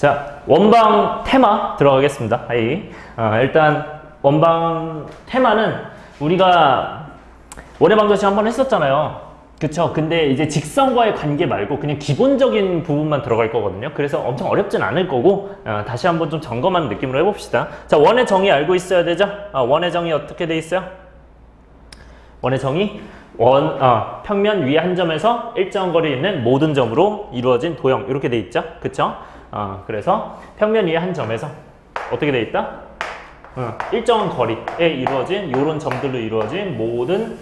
자, 원방 테마 들어가겠습니다. 일단 원방 테마는 우리가 원의 방정식 한번 했었잖아요. 그쵸? 근데 이제 직선과의 관계 말고 그냥 기본적인 부분만 들어갈 거거든요. 그래서 엄청 어렵진 않을 거고 다시 한번 좀 점검하는 느낌으로 해봅시다. 자, 원의 정의 알고 있어야 되죠? 원의 정의 어떻게 돼 있어요? 원의 정의 평면 위에 한 점에서 일정 거리에 있는 모든 점으로 이루어진 도형 이렇게 돼 있죠? 그쵸? 그래서 평면 위에 한 점에서 어떻게 돼 있다? 일정한 거리에 이루어진 이런 점들로 이루어진 모든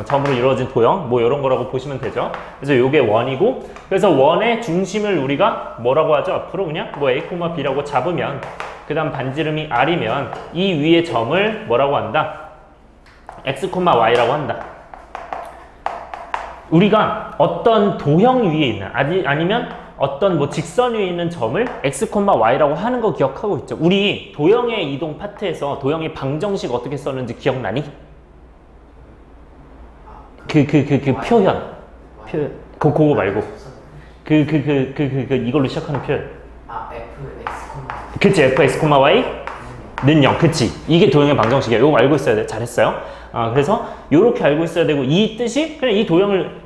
점으로 이루어진 도형 뭐 이런 거라고 보시면 되죠. 그래서 이게 원이고, 그래서 원의 중심을 우리가 뭐라고 하죠? 앞으로 그냥 뭐 a, b라고 잡으면 그 다음 반지름이 r이면 이 위의 점을 뭐라고 한다? x, y라고 한다. 우리가 어떤 도형 위에 있는 아니면 어떤 뭐 직선 위에 있는 점을 x, y라고 하는 거 기억하고 있죠. 우리 도형의 이동 파트에서 도형의 방정식 어떻게 썼는지 기억나니? 표현. 그거 말고. 이걸로 시작하는 표현. 그치, fx, y는 0. 그치. 이게 도형의 방정식이야. 이거 알고 있어야 돼. 잘했어요. 그래서 이렇게 알고 있어야 되고, 이 뜻이 그냥 이 도형을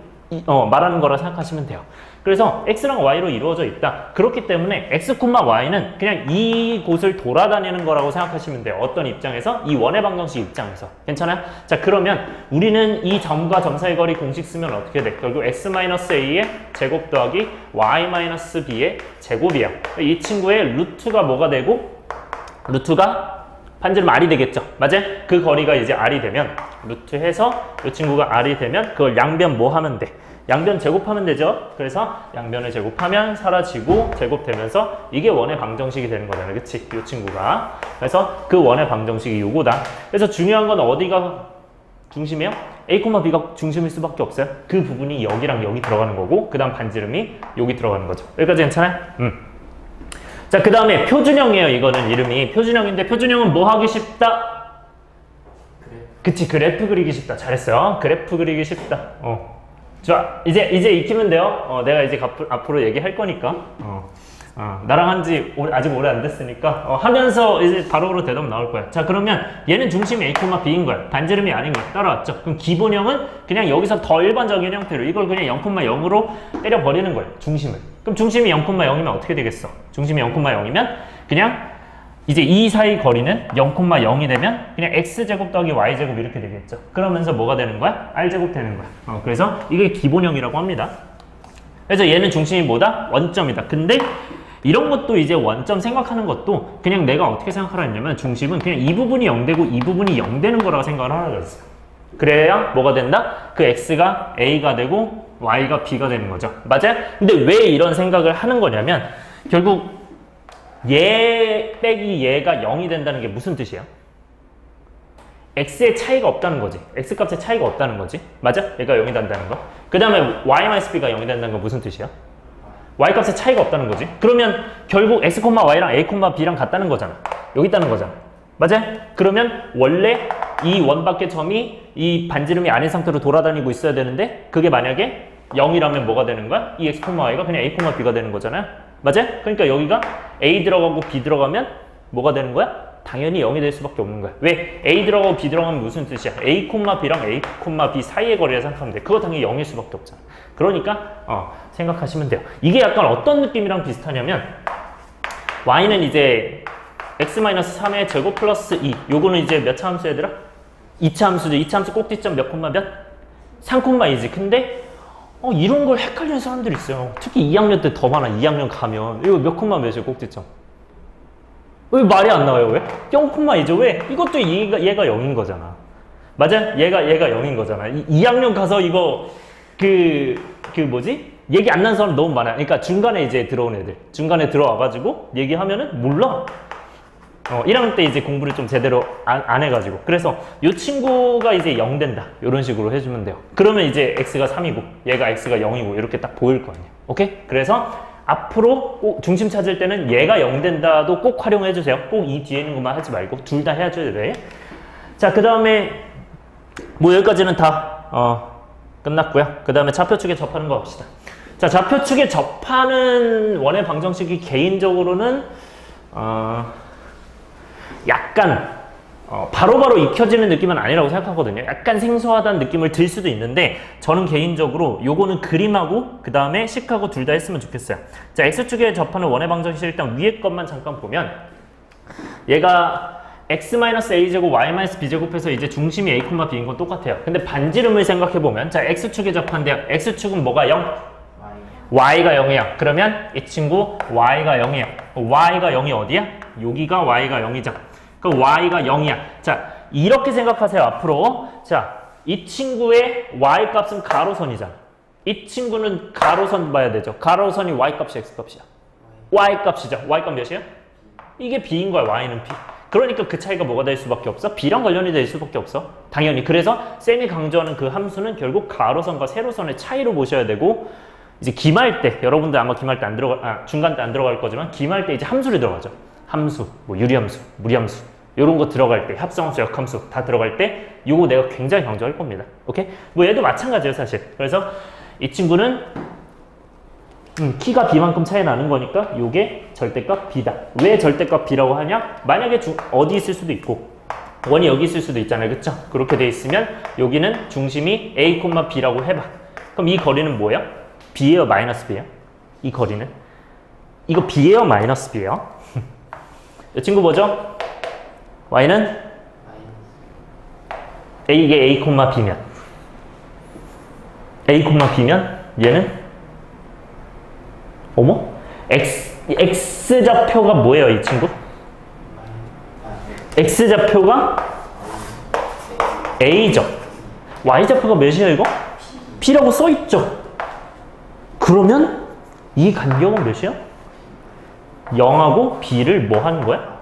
말하는 거라 생각하시면 돼요. 그래서 x랑 y로 이루어져 있다. 그렇기 때문에 x, y는 그냥 이곳을 돌아다니는 거라고 생각하시면 돼요. 어떤 입장에서? 이 원의 방정식 입장에서. 괜찮아요? 자, 그러면 우리는 이 점과 점 사이 거리 공식 쓰면 어떻게 돼? 결국 x-a의 제곱 더하기 y-b의 제곱이에요. 이 친구의 루트가 뭐가 되고? 루트가 반지름 r이 되겠죠. 맞아요? 그 거리가 이제 r이 되면 루트 해서 이 친구가 r이 되면 그걸 양변 뭐 하면 돼? 양변 제곱하면 되죠. 그래서 양변을 제곱하면 사라지고 제곱되면서 이게 원의 방정식이 되는 거잖아요. 그치? 이 친구가. 그래서 그 원의 방정식이 요거다. 그래서 중요한 건 어디가 중심이에요? a, b가 중심일 수밖에 없어요. 그 부분이 여기랑 여기 들어가는 거고 그 다음 반지름이 여기 들어가는 거죠. 여기까지 괜찮아요? 자, 그 다음에 표준형이에요. 이거는 이름이 표준형인데, 표준형은 뭐 하기 쉽다? 그치, 그래프 그리기 쉽다. 잘했어요. 그래프 그리기 쉽다. 좋아. 이제 익히면 돼요. 내가 이제 앞으로 얘기할 거니까. 나랑 한지 아직 오래 안 됐으니까 하면서 이제 바로바로 대답 나올 거야. 자, 그러면 얘는 중심이 a, b인 거야. 반지름이 아닌 거야. 따라왔죠? 그럼 기본형은 그냥 여기서 더 일반적인 형태로 이걸 그냥 0,0으로 때려버리는 거예요. 중심을. 그럼 중심이 0,0이면 어떻게 되겠어? 중심이 0,0이면 그냥 이제 이 사이 거리는 0,0이 되면 그냥 x제곱 더하기 y제곱 이렇게 되겠죠. 그러면서 뭐가 되는 거야? r제곱 되는 거야. 그래서 이게 기본형이라고 합니다. 그래서 얘는 중심이 뭐다? 원점이다. 근데 이런 것도 이제 원점 생각하는 것도 그냥 내가 어떻게 생각하라 했냐면 중심은 그냥 이 부분이 0되고 이 부분이 0되는 거라고 생각을 하라 그랬어요. 그래야 뭐가 된다? 그 x가 a가 되고 y가 b가 되는 거죠. 맞아요? 근데 왜 이런 생각을 하는 거냐면 결국 얘 빼기 얘가 0이 된다는 게 무슨 뜻이야? x의 차이가 없다는 거지. x값의 차이가 없다는 거지. 맞아? 얘가 0이 된다는 거. 그 다음에 y-b가 0이 된다는 건 무슨 뜻이야? y값의 차이가 없다는 거지. 그러면 결국 x, y랑 a, b랑 같다는 거잖아. 여기 있다는 거잖아. 맞아? 그러면 원래 이 원밖의 점이 이 반지름이 아닌 상태로 돌아다니고 있어야 되는데 그게 만약에 0이라면 뭐가 되는 거야? 이 x, y가 그냥 a, b가 되는 거잖아요. 맞아요? 그러니까 여기가 a 들어가고 b 들어가면 뭐가 되는 거야? 당연히 0이 될 수밖에 없는 거야. 왜? a 들어가고 b 들어가면 무슨 뜻이야? a, b랑 a, b 사이의 거리를 생각하면 돼. 그거 당연히 0일 수밖에 없잖아. 그러니까 생각하시면 돼요. 이게 약간 어떤 느낌이랑 비슷하냐면 y는 이제 x-3의 제곱 플러스 2. 요거는 이제 몇 차 함수 얘들아? 2차 함수죠. 2차 함수 꼭지점 몇 콤마 몇? 3콤마이지. 근데 이런 걸 헷갈리는 사람들이 있어요. 특히 2학년 때 더 많아. 2학년 가면 이거 몇 콤마 몇이에요? 꼭지점. 왜 말이 안 나와요? 왜? 0콤마이죠. 왜? 이것도 얘가 0인 거잖아. 맞아? 얘가 0인 거잖아. 2학년 가서 이거 뭐지? 얘기 안 나는 사람 너무 많아요. 그러니까 중간에 이제 들어온 애들. 중간에 들어와가지고 얘기하면은 몰라. 1학년 때 이제 공부를 좀 제대로 안 해가지고. 그래서 이 친구가 이제 0 된다. 이런 식으로 해주면 돼요. 그러면 이제 x가 3이고 얘가 x가 0이고 이렇게 딱 보일 거 아니에요. 오케이? 그래서 앞으로 꼭 중심 찾을 때는 얘가 0 된다도 꼭 활용해 주세요. 꼭 이 뒤에 있는 것만 하지 말고 둘 다 해줘야 돼. 자, 그 다음에 뭐 여기까지는 다 끝났고요. 그 다음에 차표 측에 접하는 거 봅시다. 자, 좌표축에 접하는 원의 방정식이 개인적으로는 약간 바로바로 익혀지는 느낌은 아니라고 생각하거든요. 약간 생소하다는 느낌을 들 수도 있는데 저는 개인적으로 요거는 그림하고 그 다음에 식하고 둘 다 했으면 좋겠어요. 자, x축에 접하는 원의 방정식 일단 위에 것만 잠깐 보면 얘가 x-a제곱 y-b제곱해서 이제 중심이 a, b인 건 똑같아요. 근데 반지름을 생각해보면 자, x축에 접한대요. x축은 뭐가 0? y가 0이야. 그러면 이 친구 y가 0이야. y가 0이 어디야? 여기가 y가 0이죠. 그럼 y가 0이야. 자, 이렇게 생각하세요. 앞으로. 자, 이 친구의 y 값은 가로선이잖아. 이 친구는 가로선 봐야 되죠. 가로선이 y 값이 x 값이야. y 값이죠. y 값 몇이야? 이게 b인 거야. y는 b. 그러니까 그 차이가 뭐가 될 수밖에 없어? b랑 관련이 될 수밖에 없어. 당연히. 그래서 쌤이 강조하는 그 함수는 결국 가로선과 세로선의 차이로 보셔야 되고 이제 기말 때, 여러분들 아마 기말 때 안 들어가, 중간 때 안 들어갈 거지만 기말 때 이제 함수를 들어가죠. 함수, 뭐 유리함수, 무리함수 이런 거 들어갈 때, 합성함수, 역함수 다 들어갈 때 요거 내가 굉장히 강조할 겁니다. 오케이? 뭐 얘도 마찬가지예요, 사실. 그래서 이 친구는 키가 b만큼 차이 나는 거니까 요게 절대값 b다. 왜 절대값 b라고 하냐? 만약에 어디 있을 수도 있고 원이 여기 있을 수도 있잖아요. 그쵸? 그렇게 돼 있으면 여기는 중심이 a, b라고 해봐. 그럼 이 거리는 뭐예요? b예요? 마이너스 b예요? 이 거리는? 이거 b예요? 마이너스 b예요? 이 친구 뭐죠? y는 이게 a, b면 a, b면 얘는 어머? x좌표가 뭐예요, 이 친구? x좌표가 a죠. y좌표가 몇이에요, 이거? b라고 써있죠. 그러면 이 간격은 몇이야? 0하고 b를 뭐 하는 거야?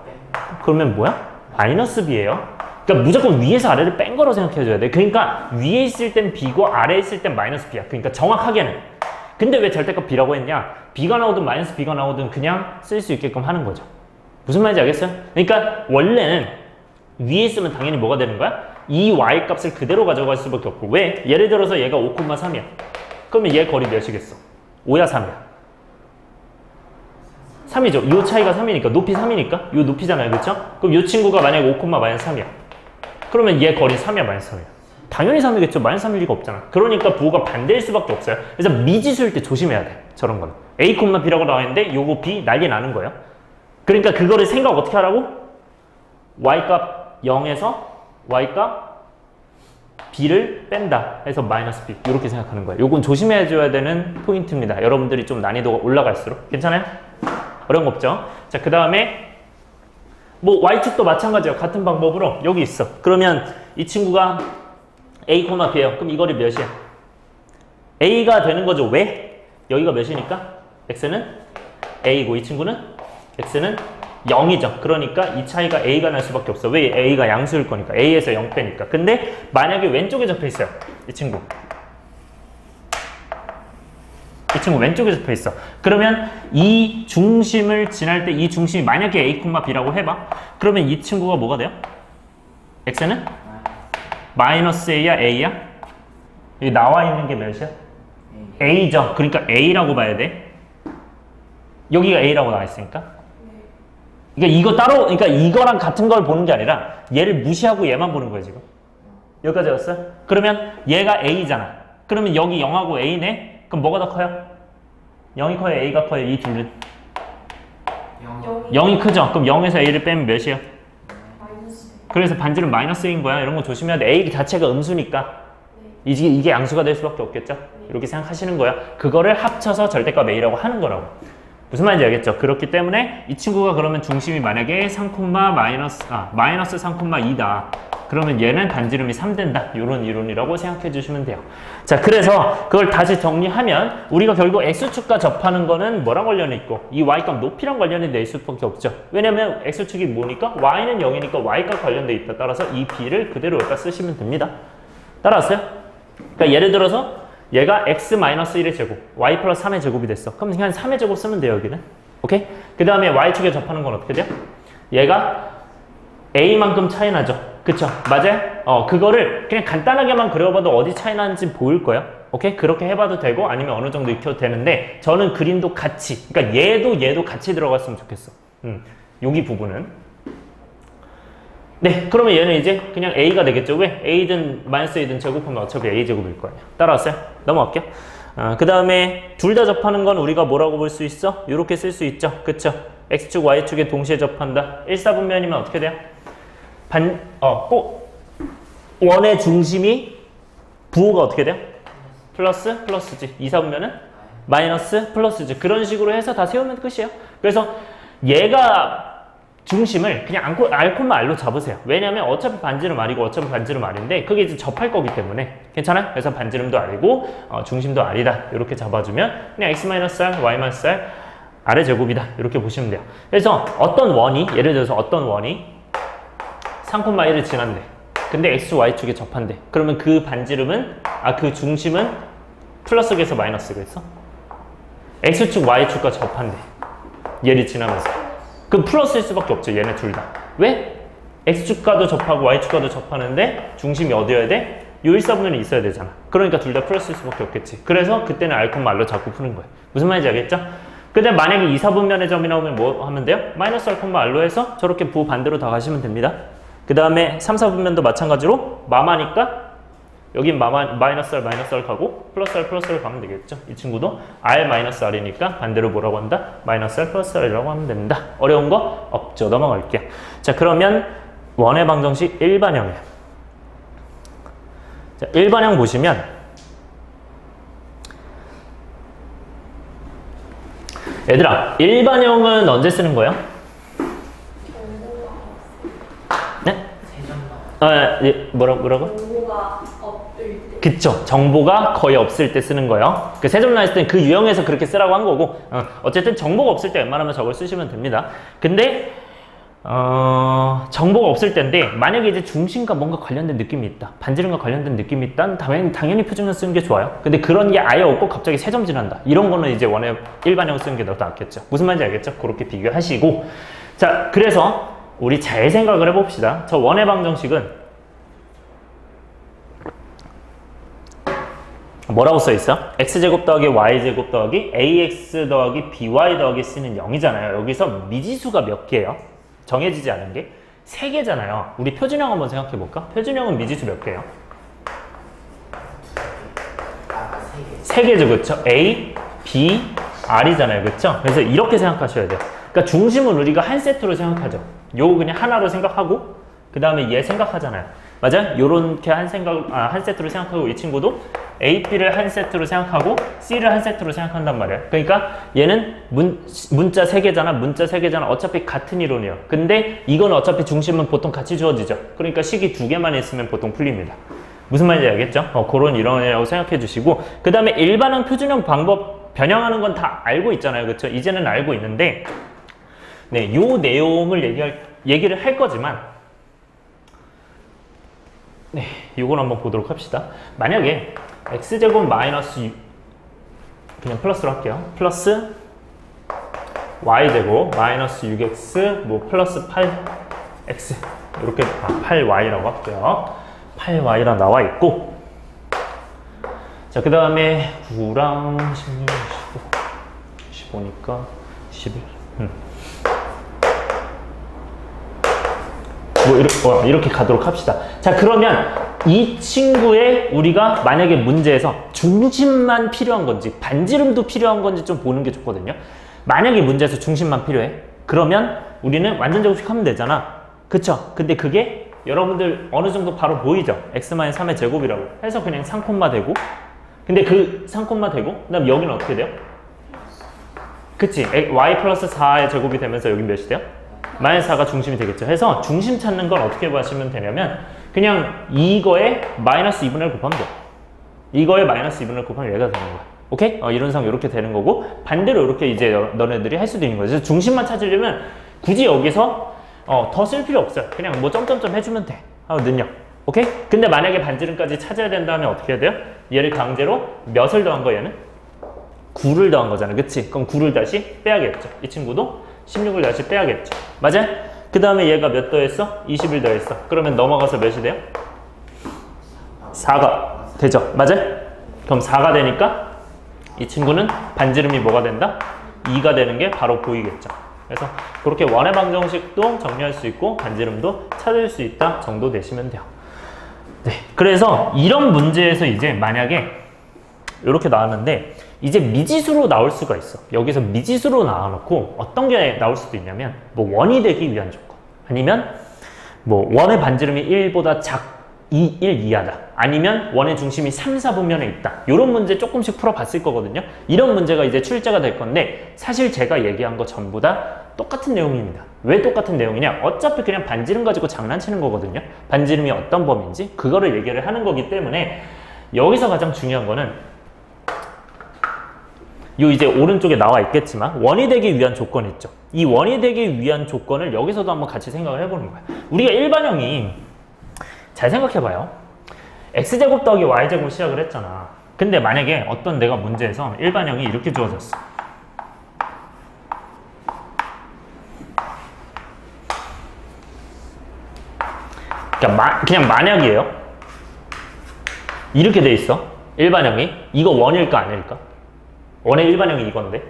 그러면 뭐야? 마이너스 b예요. 그러니까 무조건 위에서 아래를 뺀 거라고 생각해줘야 돼. 그러니까 위에 있을 땐 b고 아래에 있을 땐 마이너스 b야. 그러니까 정확하게는. 근데 왜 절대값 b라고 했냐? b가 나오든 마이너스 b가 나오든 그냥 쓸 수 있게끔 하는 거죠. 무슨 말인지 알겠어요? 그러니까 원래는 위에 있으면 당연히 뭐가 되는 거야? 이 y 값을 그대로 가져갈 수밖에 없고. 왜? 예를 들어서 얘가 5,3이야. 그러면 얘 거리 몇이겠어? 5야 3이야? 3이죠. 요 차이가 3이니까 높이 3이니까 요 높이잖아요. 그렇죠? 그럼 요 친구가 만약에 5,-3이야. 그러면 얘 거리 3이야 마이너스 3이야? 당연히 3이겠죠. 마이너스 3일 리가 없잖아. 그러니까 부호가 반대일 수밖에 없어요. 그래서 미지수일 때 조심해야 돼. 저런 거는. a, b라고 나와 있는데 요거 b 난리 나는 거예요. 그러니까 그거를 생각 어떻게 하라고? y값 0에서 y값 b를 뺀다 해서 마이너스 b 이렇게 생각하는 거예요. 요건 조심해 줘야 되는 포인트입니다. 여러분들이 좀 난이도가 올라갈수록. 괜찮아요? 어려운 거 없죠? 자, 그 다음에 뭐 y축도 마찬가지예요. 같은 방법으로 여기 있어. 그러면 이 친구가 a, b예요. 그럼 이 거리 몇이야? a가 되는 거죠. 왜? 여기가 몇이니까? x는 a고 이 친구는 x는 0이죠. 그러니까 이 차이가 a가 날 수밖에 없어. 왜? a가 양수일 거니까. a에서 0 빼니까. 근데 만약에 왼쪽에 접혀 있어요. 이 친구. 이 친구 왼쪽에 접혀 있어. 그러면 이 중심을 지날 때 이 중심이 만약에 a, b라고 해봐. 그러면 이 친구가 뭐가 돼요? x는? 마이너스 a야? a야? 여기 나와 있는 게 몇이야? a죠. 그러니까 a라고 봐야 돼. 여기가 a라고 나와 있으니까. 그러니까 이거 따로, 그러니까 이거랑 같은 걸 보는 게 아니라 얘를 무시하고 얘만 보는 거예요, 지금. 여기까지 왔어요? 그러면 얘가 a잖아. 그러면 여기 0하고 a네? 그럼 뭐가 더 커요? 0이 커요? a가 커요? 이 둘은? 0이 크죠? 그럼 0에서 a를 빼면 몇이에요? 그래서 반지름 마이너스인 거야. 이런 거 조심해야 돼. a 자체가 음수니까. 이게 양수가 될 수밖에 없겠죠? 이렇게 생각하시는 거야. 그거를 합쳐서 절대값 a라고 하는 거라고. 무슨 말인지 알겠죠? 그렇기 때문에 이 친구가 그러면 중심이 만약에 3, 마이너스 3,2다. 그러면 얘는 반지름이 3 된다. 이런 이론이라고 생각해 주시면 돼요. 자, 그래서 그걸 다시 정리하면 우리가 결국 x축과 접하는 거는 뭐랑 관련이 있고 이 y값 높이랑 관련이 될 수밖에 없죠. 왜냐면 x축이 뭐니까? y는 0이니까 y값 관련돼 있다. 따라서 이 b를 그대로 여기다 쓰시면 됩니다. 따라왔어요? 그러니까 예를 들어서 얘가 x-1의 제곱, y 플러스 3의 제곱이 됐어. 그럼 그냥 3의 제곱 쓰면 돼요, 여기는. 오케이? 그 다음에 y축에 접하는 건 어떻게 돼요? 얘가 a만큼 차이 나죠. 그쵸? 맞아요? 그거를 그냥 간단하게만 그려봐도 어디 차이 나는지 보일 거예요. 오케이? 그렇게 해봐도 되고 아니면 어느 정도 익혀도 되는데 저는 그림도 같이, 그러니까 얘도 같이 들어갔으면 좋겠어. 여기 부분은. 네, 그러면 얘는 이제 그냥 a가 되겠죠. 왜? a든 마이너스 a든 제곱하면 어차피 a제곱일 거 아니야. 따라왔어요? 넘어갈게요. 그 다음에 둘 다 접하는 건 우리가 뭐라고 볼 수 있어? 이렇게 쓸 수 있죠. 그쵸? x축, y축에 동시에 접한다. 1사분면이면 어떻게 돼요? 꼭 원의 중심이 부호가 어떻게 돼요? 플러스, 플러스지. 2사분면은 마이너스, 플러스지. 그런 식으로 해서 다 세우면 끝이에요. 그래서 얘가 중심을 그냥 알콤마 R로 잡으세요. 왜냐면 어차피 반지름 R이고 어차피 반지름 R인데 그게 이제 접할 거기 때문에 괜찮아요? 그래서 반지름도 R이고 중심도 R이다. 이렇게 잡아주면 그냥 x-r, y-r R의 제곱이다. 이렇게 보시면 돼요. 그래서 어떤 원이 예를 들어서 어떤 원이 3,1을 지난대. 근데 x, y축에 접한대. 그러면 그 반지름은 그 중심은 플러스겠어 마이너스겠어? x축, y축과 접한대. 얘를 지나면서. 그럼 플러스일 수밖에 없죠. 얘네 둘 다. 왜? x축과도 접하고 y축과도 접하는데 중심이 어디여야 돼? 요 1사분면이 있어야 되잖아. 그러니까 둘 다 플러스일 수밖에 없겠지. 그래서 그때는 알콤마 R로 자꾸 푸는 거예요. 무슨 말인지 알겠죠? 근데 만약에 2사분면의 점이 나오면 뭐 하면 돼요? 마이너스 알콤마 R로 해서 저렇게 부호 반대로 다 가시면 됩니다. 그 다음에 3사분면도 마찬가지로 마마니까 여긴 마이너스 R 가고 플러스 R 가면 되겠죠. 이 친구도 R 마이너스 R이니까 반대로 뭐라고 한다? 마이너스 R 플러스 R이라고 하면 됩니다. 어려운 거 없죠. 넘어갈게요. 자, 그러면 원의 방정식 일반형이에요. 자, 일반형 보시면 얘들아, 일반형은 언제 쓰는 거예요? 네? 예, 뭐라고? 정보가 없을 때. 그쵸. 정보가 거의 없을 때 쓰는 거예요. 그 세점 나왔을 때 그 유형에서 그렇게 쓰라고 한 거고, 어쨌든 정보가 없을 때 웬만하면 저걸 쓰시면 됩니다. 근데, 정보가 없을 때인데, 만약에 이제 중심과 뭔가 관련된 느낌이 있다. 반지름과 관련된 느낌이 있다. 당연히 표준형 쓰는 게 좋아요. 근데 그런 게 아예 없고 갑자기 세점 지난다. 이런 거는 이제 원의 일반형 쓰는 게 더 낫겠죠. 무슨 말인지 알겠죠? 그렇게 비교하시고. 자, 그래서 우리 잘 생각을 해봅시다. 저 원의 방정식은 뭐라고 써있어? x제곱 더하기 y제곱 더하기 ax 더하기 by 더하기 c는 0이잖아요. 여기서 미지수가 몇 개예요? 정해지지 않은 게 3개잖아요. 우리 표준형 한번 생각해볼까? 표준형은 미지수 몇 개예요? 3개죠, 그쵸? a, b, r이잖아요, 그쵸? 그래서 이렇게 생각하셔야 돼요. 그러니까 중심은 우리가 한 세트로 생각하죠. 요거 그냥 하나로 생각하고 그 다음에 얘 생각하잖아요. 맞아요? 요렇게 한 세트로 생각하고 이 친구도 A, B를 한 세트로 생각하고 C를 한 세트로 생각한단 말이에요. 그러니까 얘는 문자 3개잖아. 문자 3개잖아. 어차피 같은 이론이에요. 근데 이건 어차피 중심은 보통 같이 주어지죠. 그러니까 식이 2개만 있으면 보통 풀립니다. 무슨 말인지 알겠죠? 그런 이론이라고 생각해 주시고 그 다음에 일반형 표준형 방법 변형하는 건 다 알고 있잖아요. 그렇죠? 이제는 알고 있는데 네, 요 내용을 얘기를 할 거지만 네, 이걸 한번 보도록 합시다. 만약에 x제곱 마이너스 그냥 플러스로 할게요. 플러스 y제곱 마이너스 6x 뭐 플러스 8x 이렇게 8y라고 할게요. 8y라 나와 있고 자, 그 다음에 9랑 16, 15 15니까 11 뭐 이렇게 가도록 합시다. 자, 그러면 이 친구의 우리가 만약에 문제에서 중심만 필요한 건지 반지름도 필요한 건지 좀 보는 게 좋거든요. 만약에 문제에서 중심만 필요해. 그러면 우리는 완전 제곱식하면 되잖아. 그쵸? 근데 그게 여러분들 어느 정도 바로 보이죠? x-3의 제곱이라고 해서 그냥 3콤마 되고 근데 그 3콤마 되고 그 다음 여기는 어떻게 돼요? 그치? y 플러스 4의 제곱이 되면서 여기 몇이 돼요? 마이너스 4가 중심이 되겠죠. 해서 중심 찾는 건 어떻게 하시면 되냐면 그냥 이거에 마이너스 2분의 1 곱하면 돼요. 이거에 마이너스 2분의 1 곱하면 얘가 되는 거야. 오케이? 이론상 이렇게 되는 거고 반대로 이렇게 이제 너네들이 할 수도 있는 거죠. 그래서 중심만 찾으려면 굳이 여기서 더 쓸 필요 없어요. 그냥 뭐 점점점 해주면 돼. 능력. 오케이? 근데 만약에 반지름까지 찾아야 된다면 어떻게 해야 돼요? 얘를 강제로 몇을 더한 거야 얘는? 9를 더한 거잖아. 그치? 그럼 9를 다시 빼야겠죠. 이 친구도 16을 다시 빼야겠죠. 맞아요? 그 다음에 얘가 몇 더했어? 20을 더했어. 그러면 넘어가서 몇이 돼요? 4가 되죠. 맞아요? 그럼 4가 되니까 이 친구는 반지름이 뭐가 된다? 2가 되는 게 바로 보이겠죠. 그래서 그렇게 원의 방정식도 정리할 수 있고 반지름도 찾을 수 있다 정도 되시면 돼요. 네, 그래서 이런 문제에서 이제 만약에 이렇게 나왔는데 이제 미지수로 나올 수가 있어. 여기서 미지수로 나와놓고 어떤 게 나올 수도 있냐면 뭐 원이 되기 위한 조건, 아니면 뭐 원의 반지름이 1보다 1 이하다, 아니면 원의 중심이 3, 4분면에 있다. 이런 문제 조금씩 풀어봤을 거거든요. 이런 문제가 이제 출제가 될 건데 사실 제가 얘기한 거 전부 다 똑같은 내용입니다. 왜 똑같은 내용이냐? 어차피 그냥 반지름 가지고 장난치는 거거든요. 반지름이 어떤 범위인지 그거를 얘기를 하는 거기 때문에 여기서 가장 중요한 거는 요 이제 오른쪽에 나와 있겠지만 원이 되기 위한 조건 있죠. 이 원이 되기 위한 조건을 여기서도 한번 같이 생각을 해보는 거야. 우리가 일반형이 잘 생각해봐요. x제곱 더하기 y제곱 시작을 했잖아. 근데 만약에 어떤 내가 문제에서 일반형이 이렇게 주어졌어. 그러니까 그냥 만약이에요. 이렇게 돼 있어. 일반형이. 이거 원일까 아닐까? 원의 일반형이 이건데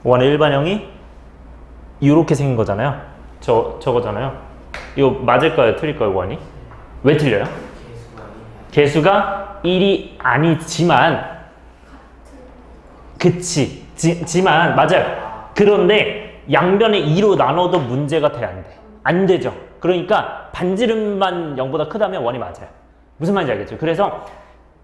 원의 일반형이 이렇게 생긴 거잖아요. 저거잖아요. 이거 맞을까요? 틀릴까요? 원이? 왜 틀려요? 개수가 1이 아니지만 그치 지만 맞아요. 그런데 양변에 2로 나눠도 문제가 돼 안 돼? 안 되죠. 그러니까 반지름만 0보다 크다면 원이 맞아요. 무슨 말인지 알겠죠? 그래서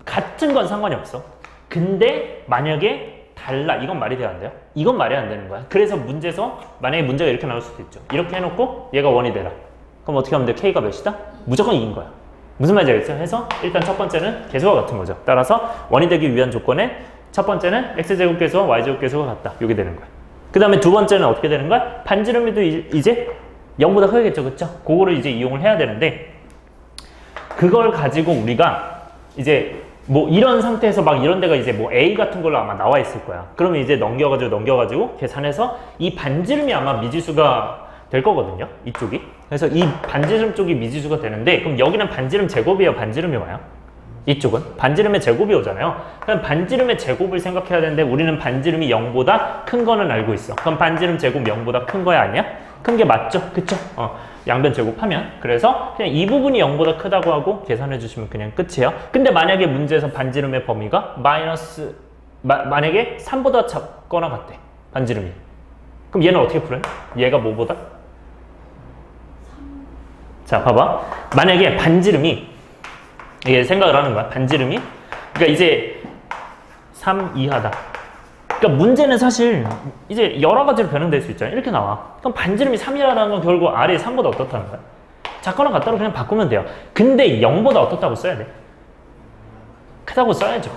같은 건 상관이 없어. 근데 만약에 달라, 이건 말이 돼야 안 돼요? 이건 말이 안 되는 거야. 그래서 문제에서 만약에 문제가 이렇게 나올 수도 있죠. 이렇게 해놓고 얘가 원이 되라. 그럼 어떻게 하면 돼? K가 몇이다? 무조건 2인 거야. 무슨 말인지 알겠어요? 해서 일단 첫 번째는 개수가 같은 거죠. 따라서 원이 되기 위한 조건에 첫 번째는 x제곱 개수와 y제곱 개수가 같다. 이게 되는 거야. 그 다음에 두 번째는 어떻게 되는 거야? 반지름이도 이제 0보다 크겠죠. 그쵸? 그거를 이제 이용을 해야 되는데 그걸 가지고 우리가 이제 뭐 이런 상태에서 막 이런 데가 이제 뭐 A 같은 걸로 아마 나와 있을 거야. 그러면 이제 넘겨가지고 계산해서 이 반지름이 아마 미지수가 될 거거든요. 이쪽이. 그래서 이 반지름 쪽이 미지수가 되는데 그럼 여기는 반지름 제곱이에요? 반지름이 와요? 이쪽은 반지름의 제곱이 오잖아요. 그럼 반지름의 제곱을 생각해야 되는데 우리는 반지름이 0보다 큰 거는 알고 있어. 그럼 반지름 제곱 0보다 큰 거야 아니야? 큰 게 맞죠? 그쵸? 양변 제곱하면. 그래서 그냥 이 부분이 0보다 크다고 하고 계산해 주시면 그냥 끝이에요. 근데 만약에 문제에서 반지름의 범위가 만약에 3보다 작거나 같대. 반지름이. 그럼 얘는 어떻게 풀어요? 얘가 뭐보다? 자, 봐봐. 만약에 반지름이 이게 생각을 하는 거야. 반지름이. 그러니까 이제 3 이하다. 그러니까 문제는 사실 이제 여러 가지로 변형될 수 있잖아요. 이렇게 나와. 그럼 반지름이 3이라는 건 결국 아래 3보다 어떻다는 거야? 작거나 같다로 그냥 바꾸면 돼요. 근데 0보다 어떻다고 써야 돼? 크다고 써야죠.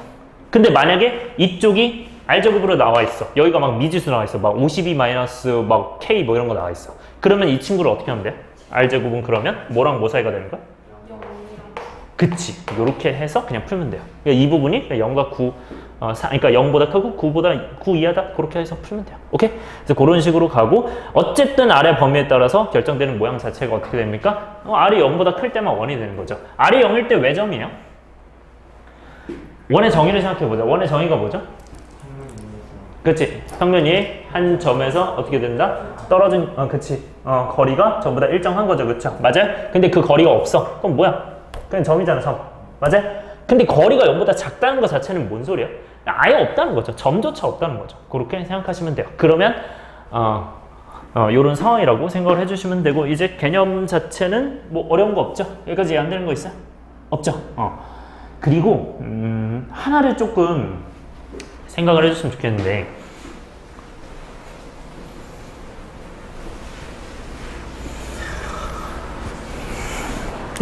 근데 만약에 이쪽이 R제곱으로 나와 있어. 여기가 막 미지수 나와 있어. 막 52 마이너스 막 K 뭐 이런 거 나와 있어. 그러면 이 친구를 어떻게 하면 돼? R제곱은 그러면 뭐랑 뭐 사이가 되는 거야? 그치. 요렇게 해서 그냥 풀면 돼요. 그러니까 이 부분이 0과 9, 그러니까 0보다 크고 9 이하다. 그렇게 해서 풀면 돼요. 오케이? 그래서 그런 식으로 가고, 어쨌든 R의 범위에 따라서 결정되는 모양 자체가 어떻게 됩니까? R이 0보다 클 때만 원이 되는 거죠. R이 0일 때 왜 점이에요? 원의 정의를 생각해보자. 원의 정의가 뭐죠? 그치. 평면 위에 한 점에서 어떻게 된다? 떨어진, 그치. 거리가 전부 다 일정한 거죠. 그쵸? 맞아요? 근데 그 거리가 없어. 그럼 뭐야? 그냥 점이잖아, 점. 맞아요? 근데 거리가 0보다 작다는 것 자체는 뭔 소리야? 아예 없다는 거죠. 점조차 없다는 거죠. 그렇게 생각하시면 돼요. 그러면 요런 상황이라고 생각을 해주시면 되고, 이제 개념 자체는 뭐 어려운 거 없죠? 여기까지 이해 안 되는 거 있어요? 없죠? 그리고 하나를 조금 생각을 해줬으면 좋겠는데,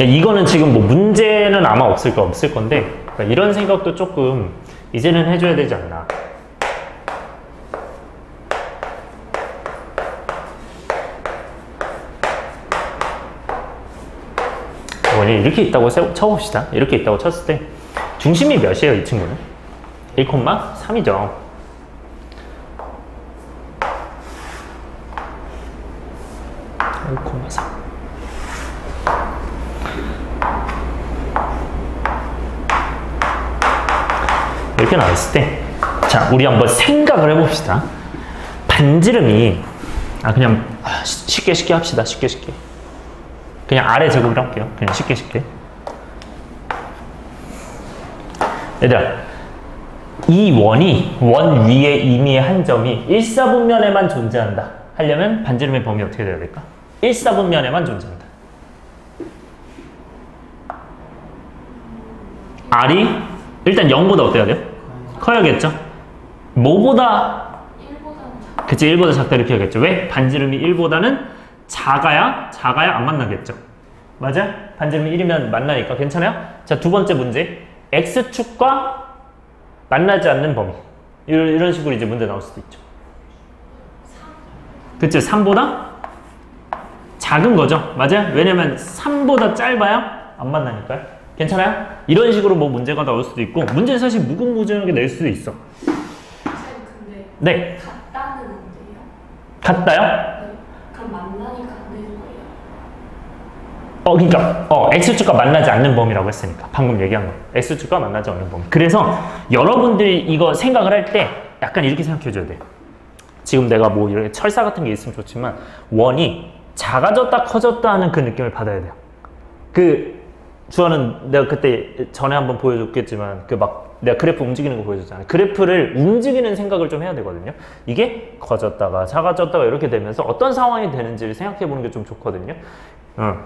이거는 지금 뭐 문제는 아마 없을 건데, 그러니까 이런 생각도 조금 이제는 해줘야 되지 않나. 이렇게 있다고 쳐봅시다. 이렇게 있다고 쳤을 때 중심이 몇이에요, 이 친구는? 1,3이죠. 이렇게 나왔을 때, 자, 우리 한번 생각을 해봅시다. 반지름이, 그냥 쉽게 합시다. 쉽게. 그냥 아래 제곱을 할게요. 그냥 쉽게. 얘들아, 이 원이 원 위에 임의의 한 점이 1사분면에만 존재한다 하려면 반지름의 범위 어떻게 돼야 될까? 1사분면에만 존재한다. R이 일단 0보다 어때야 돼요? 커야겠죠? 뭐보다? 1보다는 그치, 1보다 작다 이렇게 하겠죠. 왜? 반지름이 1보다는 작아야 안 만나겠죠. 맞아? 반지름이 1이면 만나니까 괜찮아요? 자, 두 번째 문제. X축과 만나지 않는 범위. 이런 식으로 이제 문제 나올 수도 있죠. 그치, 3보다 작은 거죠. 맞아요? 왜냐면 3보다 짧아야 안 만나니까요. 괜찮아요? 이런 식으로 뭐 문제가 나올 수도 있고, 문제는 사실 무궁무진하게 낼 수도 있어. 근데 네. 같다는 문제예요? 같다요? 네. 그럼 만나니까 안 되는 거예요? 그러니까 X축과 만나지 않는 범위라고 했으니까 방금 얘기한 거. X축과 만나지 않는 범위. 그래서 여러분들이 이거 생각을 할 때 약간 이렇게 생각해 줘야 돼요. 지금 내가 뭐 이렇게 철사 같은 게 있으면 좋지만 원이 작아졌다 커졌다 하는 그 느낌을 받아야 돼요. 주아는 내가 그때 전에 한번 보여줬겠지만 내가 그래프 움직이는 거 보여줬잖아요. 그래프를 움직이는 생각을 좀 해야 되거든요. 이게 커졌다가 작아졌다가 이렇게 되면서 어떤 상황이 되는지를 생각해 보는 게 좀 좋거든요.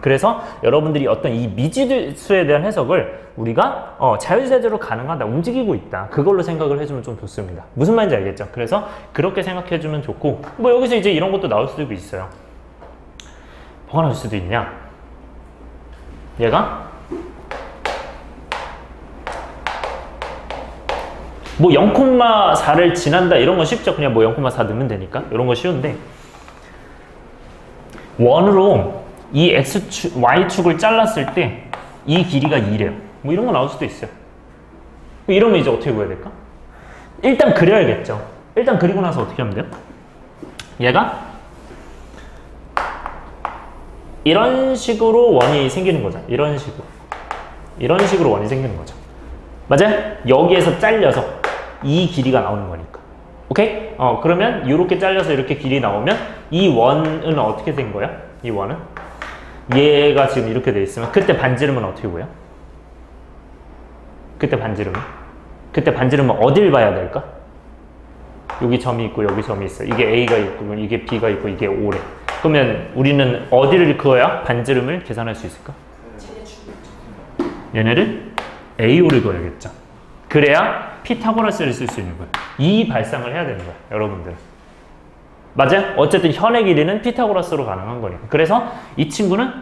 그래서 여러분들이 어떤 이 미지수에 대한 해석을 우리가 자유자재로 가능하다, 움직이고 있다, 그걸로 생각을 해주면 좀 좋습니다. 무슨 말인지 알겠죠? 그래서 그렇게 생각해주면 좋고, 뭐 여기서 이제 이런 것도 나올 수도 있어요. 뭐가 나올 수도 있냐? 얘가 뭐 0,4를 지난다 이런 건 쉽죠. 그냥 뭐 0,4 넣으면 되니까 이런 거 쉬운데, 원으로 이 X축, Y축을 잘랐을 때 이 길이가 2래요. 뭐 이런 거 나올 수도 있어요. 이러면 이제 어떻게 구해야 될까? 일단 그려야겠죠. 일단 그리고 나서 어떻게 하면 돼요? 얘가 이런 식으로 원이 생기는 거죠. 이런 식으로 원이 생기는 거죠. 맞아요? 여기에서 잘려서 이 길이가 나오는 거니까. 오케이? 그러면 이렇게 잘려서 이렇게 길이 나오면 이 원은 어떻게 된 거야? 이 원은? 얘가 지금 이렇게 돼 있으면 그때 반지름은 어떻게 구해요? 그때 반지름은 어딜 봐야 될까? 여기 점이 있고 여기 점이 있어. 이게 A가 있고 이게 B가 있고 이게 O래. 그러면 우리는 어디를 그어야 반지름을 계산할 수 있을까? 얘네를 AO를 그어야겠죠. 그래야 피타고라스를 쓸 수 있는 거예요. 이 발상을 해야 되는 거예요, 여러분들. 맞아요? 어쨌든 현의 길이는 피타고라스로 가능한 거니까. 그래서 이 친구는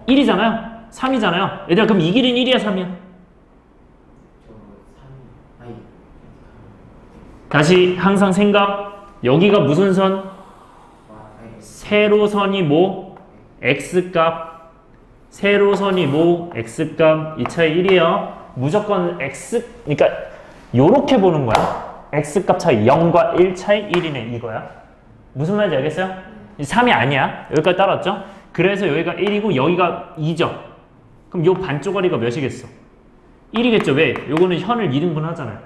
1이잖아요. 3이잖아요. 얘들아, 그럼 이 길이는 1이야, 3이야? 다시 항상 생각. 여기가 무슨 선? 세로선이 뭐? X값. 세로선이 뭐? X값. 이 차이 1이에요. 무조건 X, 그러니까 요렇게 보는 거야. X값 차이 0과 1 차이 1이네, 이거야. 무슨 말인지 알겠어요? 3이 아니야. 여기까지 따랐죠? 그래서 여기가 1이고 여기가 2죠. 그럼 요 반쪽짜리가 몇이겠어? 1이겠죠. 왜? 요거는 현을 2등분 하잖아요.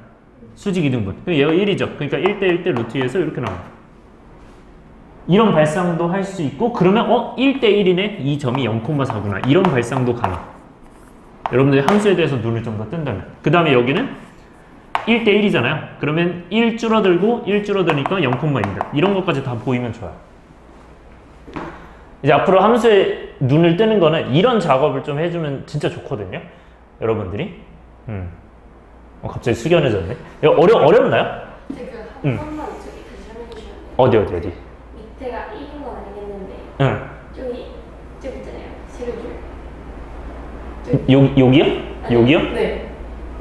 수직 2등분. 그럼 얘가 1이죠. 그러니까 1대 1대 루트 2에서 이렇게 나와요. 이런 발상도 할 수 있고, 그러면 1대 1이네? 이 점이 0,4구나. 이런 발상도 가능. 여러분들이 함수에 대해서 눈을 좀 더 뜬다면. 그 다음에 여기는 1대 1이잖아요. 그러면 1 줄어들고 1 줄어드니까 0,2다. 이런 것까지 다 보이면 좋아요. 이제 앞으로 함수에 눈을 뜨는 거는 이런 작업을 좀 해주면 진짜 좋거든요. 여러분들이. 갑자기 숙연해졌네. 이거 어렵나요? 한 번만 저기 다시 설명해 주시면 돼요. 어디? 밑에가 1인 건 알겠는데 응. 저기 있잖아요. 세로줄. 여기요? 여기요? 네.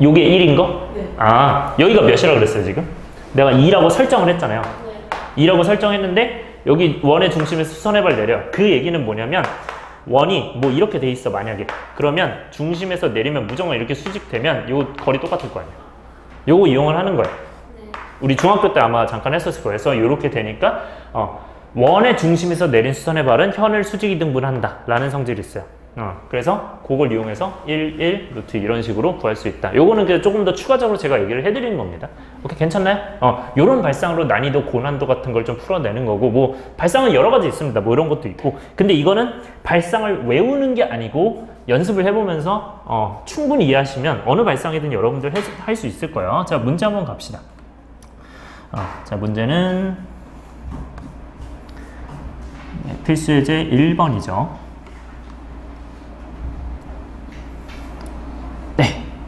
요게 1인 거? 네. 여기가 몇이라고 그랬어요, 지금? 내가 2라고 설정을 했잖아요. 네. 2라고 설정했는데 여기 원의 중심에서 수선의 발 내려. 그 얘기는 뭐냐면 원이 뭐 이렇게 돼 있어, 만약에. 그러면 중심에서 내리면 무조건 이렇게 수직되면 요 거리 똑같을 거 아니에요. 요거 이용을 하는 거예요. 네. 우리 중학교 때 아마 잠깐 했었을 거예요. 그래서 요렇게 되니까 원의 중심에서 내린 수선의 발은 현을 수직 이등분한다 라는 성질이 있어요. 그래서 그걸 이용해서 1, 1, 루트 이런 식으로 구할 수 있다. 요거는 그냥 조금 더 추가적으로 제가 얘기를 해드리는 겁니다. 오케이, 괜찮나요? 요런 발상으로 난이도, 고난도 같은 걸 좀 풀어내는 거고, 뭐, 발상은 여러 가지 있습니다. 뭐 이런 것도 있고. 근데 이거는 발상을 외우는 게 아니고, 연습을 해보면서, 충분히 이해하시면 어느 발상이든 여러분들 할 수 있을 거예요. 자, 문제 한번 갑시다. 자, 문제는, 필수 예제 1번이죠.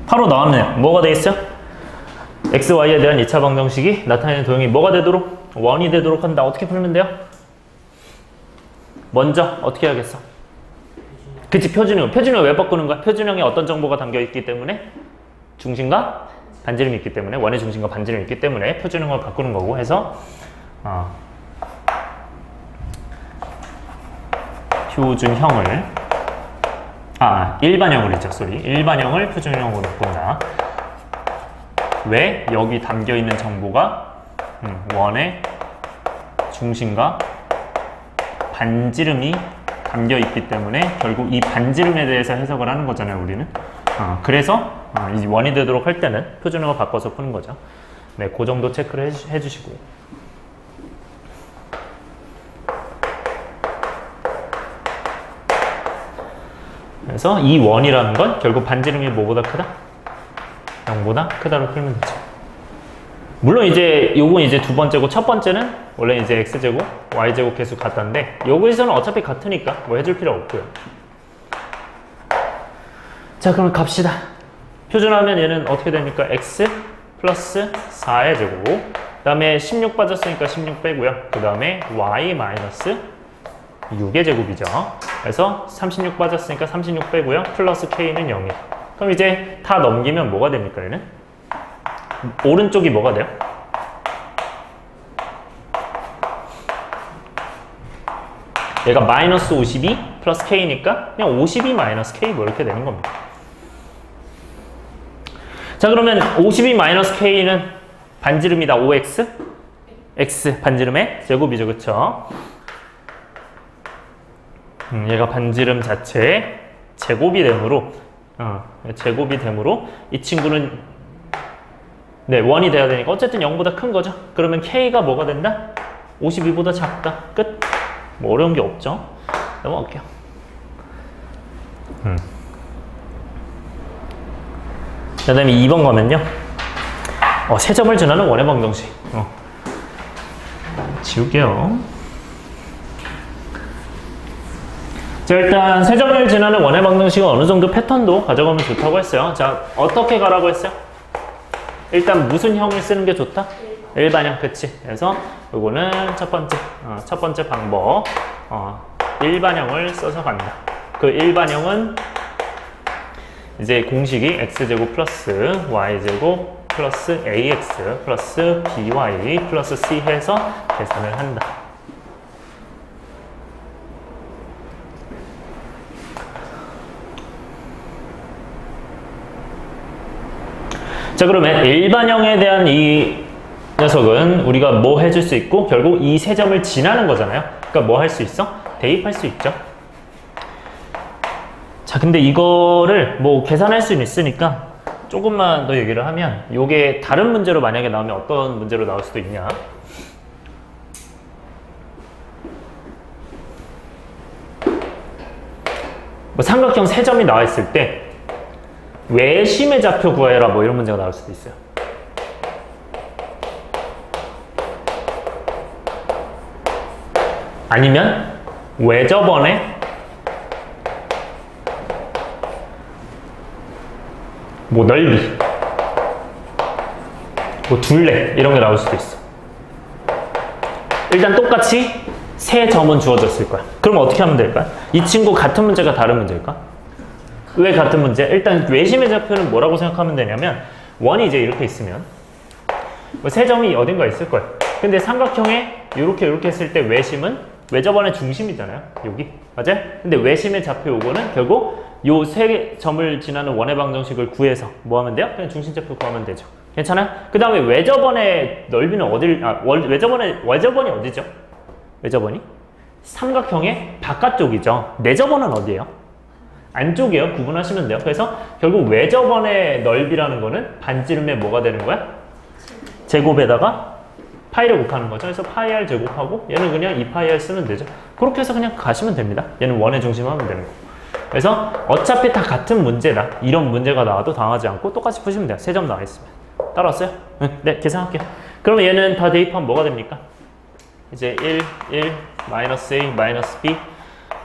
바로 나왔네요. 뭐가 되겠어요? x, y에 대한 2차 방정식이 나타내는 도형이 뭐가 되도록? 원이 되도록 한다. 어떻게 풀면 돼요? 먼저 어떻게 해야겠어? 그치, 표준형. 표준형 왜 바꾸는 거야? 표준형에 어떤 정보가 담겨 있기 때문에? 중심과 반지름이 있기 때문에, 원의 중심과 반지름이 있기 때문에 표준형을 바꾸는 거고 해서 표준형을 일반형을 했죠. 일반형을 표준형으로 바꾼다. 왜? 여기 담겨있는 정보가 원의 중심과 반지름이 담겨있기 때문에 결국 이 반지름에 대해서 해석을 하는 거잖아요, 우리는. 그래서 이 원이 되도록 할 때는 표준형을 바꿔서 푸는 거죠. 네, 그 정도 체크를 해주시고요. 그래서 이 원이라는 건 결국 반지름이 뭐보다 크다? 0보다 크다로 풀면 되죠. 물론 이제 요건 이제 두 번째고, 첫 번째는 원래 이제 x제곱, y제곱 계수 같다는데 여기서는 어차피 같으니까 뭐 해줄 필요 없고요. 자, 그럼 갑시다. 표준하면 얘는 어떻게 됩니까? x 플러스 4의 제곱, 그 다음에 16 빠졌으니까 16 빼고요. 그 다음에 y 마이너스 6의 제곱이죠. 그래서 36 빠졌으니까 36 빼고요. 플러스 k는 0이에요. 그럼 이제 다 넘기면 뭐가 됩니까, 얘는? 오른쪽이 뭐가 돼요? 얘가 마이너스 52 플러스 k니까 그냥 52 마이너스 k 뭐 이렇게 되는 겁니다. 자, 그러면 52 마이너스 k는 반지름이다. 5x? x 반지름의 제곱이죠. 그쵸? 얘가 반지름 자체의 제곱이 되므로 이 친구는 네, 원이 돼야 되니까 어쨌든 0보다 큰 거죠. 그러면 k가 뭐가 된다? 52보다 작다. 끝. 뭐 어려운 게 없죠. 넘어갈게요. 그 다음에 2번 가면요. 세점을 지나는 원의 방정식. 지울게요. 자, 일단 세점을 지나는 원의 방정식은 어느 정도 패턴도 가져가면 좋다고 했어요. 자, 어떻게 가라고 했어요? 일단 무슨 형을 쓰는 게 좋다? 일반형, 그치? 그래서 요거는 첫 번째 방법, 일반형을 써서 간다. 그 일반형은 이제 공식이 x제곱 플러스 y제곱 플러스 ax 플러스 by 플러스 c 해서 계산을 한다. 자, 그러면 일반형에 대한 이 녀석은 우리가 뭐 해줄 수 있고 결국 이 세 점을 지나는 거잖아요. 그러니까 뭐 할 수 있어? 대입할 수 있죠. 자, 근데 이거를 뭐 계산할 수는 있으니까 조금만 더 얘기를 하면 요게 다른 문제로 만약에 나오면 어떤 문제로 나올 수도 있냐. 뭐 삼각형 세 점이 나와 있을 때 외심의 좌표 구해라 뭐 이런 문제가 나올 수도 있어요. 아니면 외접원의 뭐 넓이, 뭐 둘레 이런 게 나올 수도 있어. 일단 똑같이 세 점은 주어졌을 거야. 그럼 어떻게 하면 될까? 이 친구 같은 문제가 다른 문제일까? 왜 같은 문제? 일단 외심의 좌표는 뭐라고 생각하면 되냐면 원이 이제 이렇게 있으면 뭐 세 점이 어딘가 있을 거예요. 근데 삼각형에 이렇게 했을 때 외심은 외접원의 중심이잖아요. 여기 맞아요? 근데 외심의 좌표 요거는 결국 요 세 점을 지나는 원의 방정식을 구해서 뭐 하면 돼요? 그냥 중심좌표 구하면 되죠. 괜찮아요? 그 다음에 외접원의 넓이는 외접원이 어디죠? 외접원이? 삼각형의 바깥쪽이죠. 내접원은 어디예요? 안쪽이에요. 구분하시면 돼요. 그래서 결국 외접원의 넓이라는 거는 반지름의 뭐가 되는 거야? 제곱에다가 파이를 곱하는 거죠. 그래서 파이 r 제곱하고 얘는 그냥 2파이 r 쓰면 되죠. 그렇게 해서 그냥 가시면 됩니다. 얘는 원의 중심 하면 되는 거. 그래서 어차피 다 같은 문제다. 이런 문제가 나와도 당하지 않고 똑같이 푸시면 돼요. 3점 나와 있으면. 따라왔어요? 네, 계산할게요. 그러면 얘는 다 대입하면 뭐가 됩니까? 이제 1, 마이너스 A, 마이너스 B,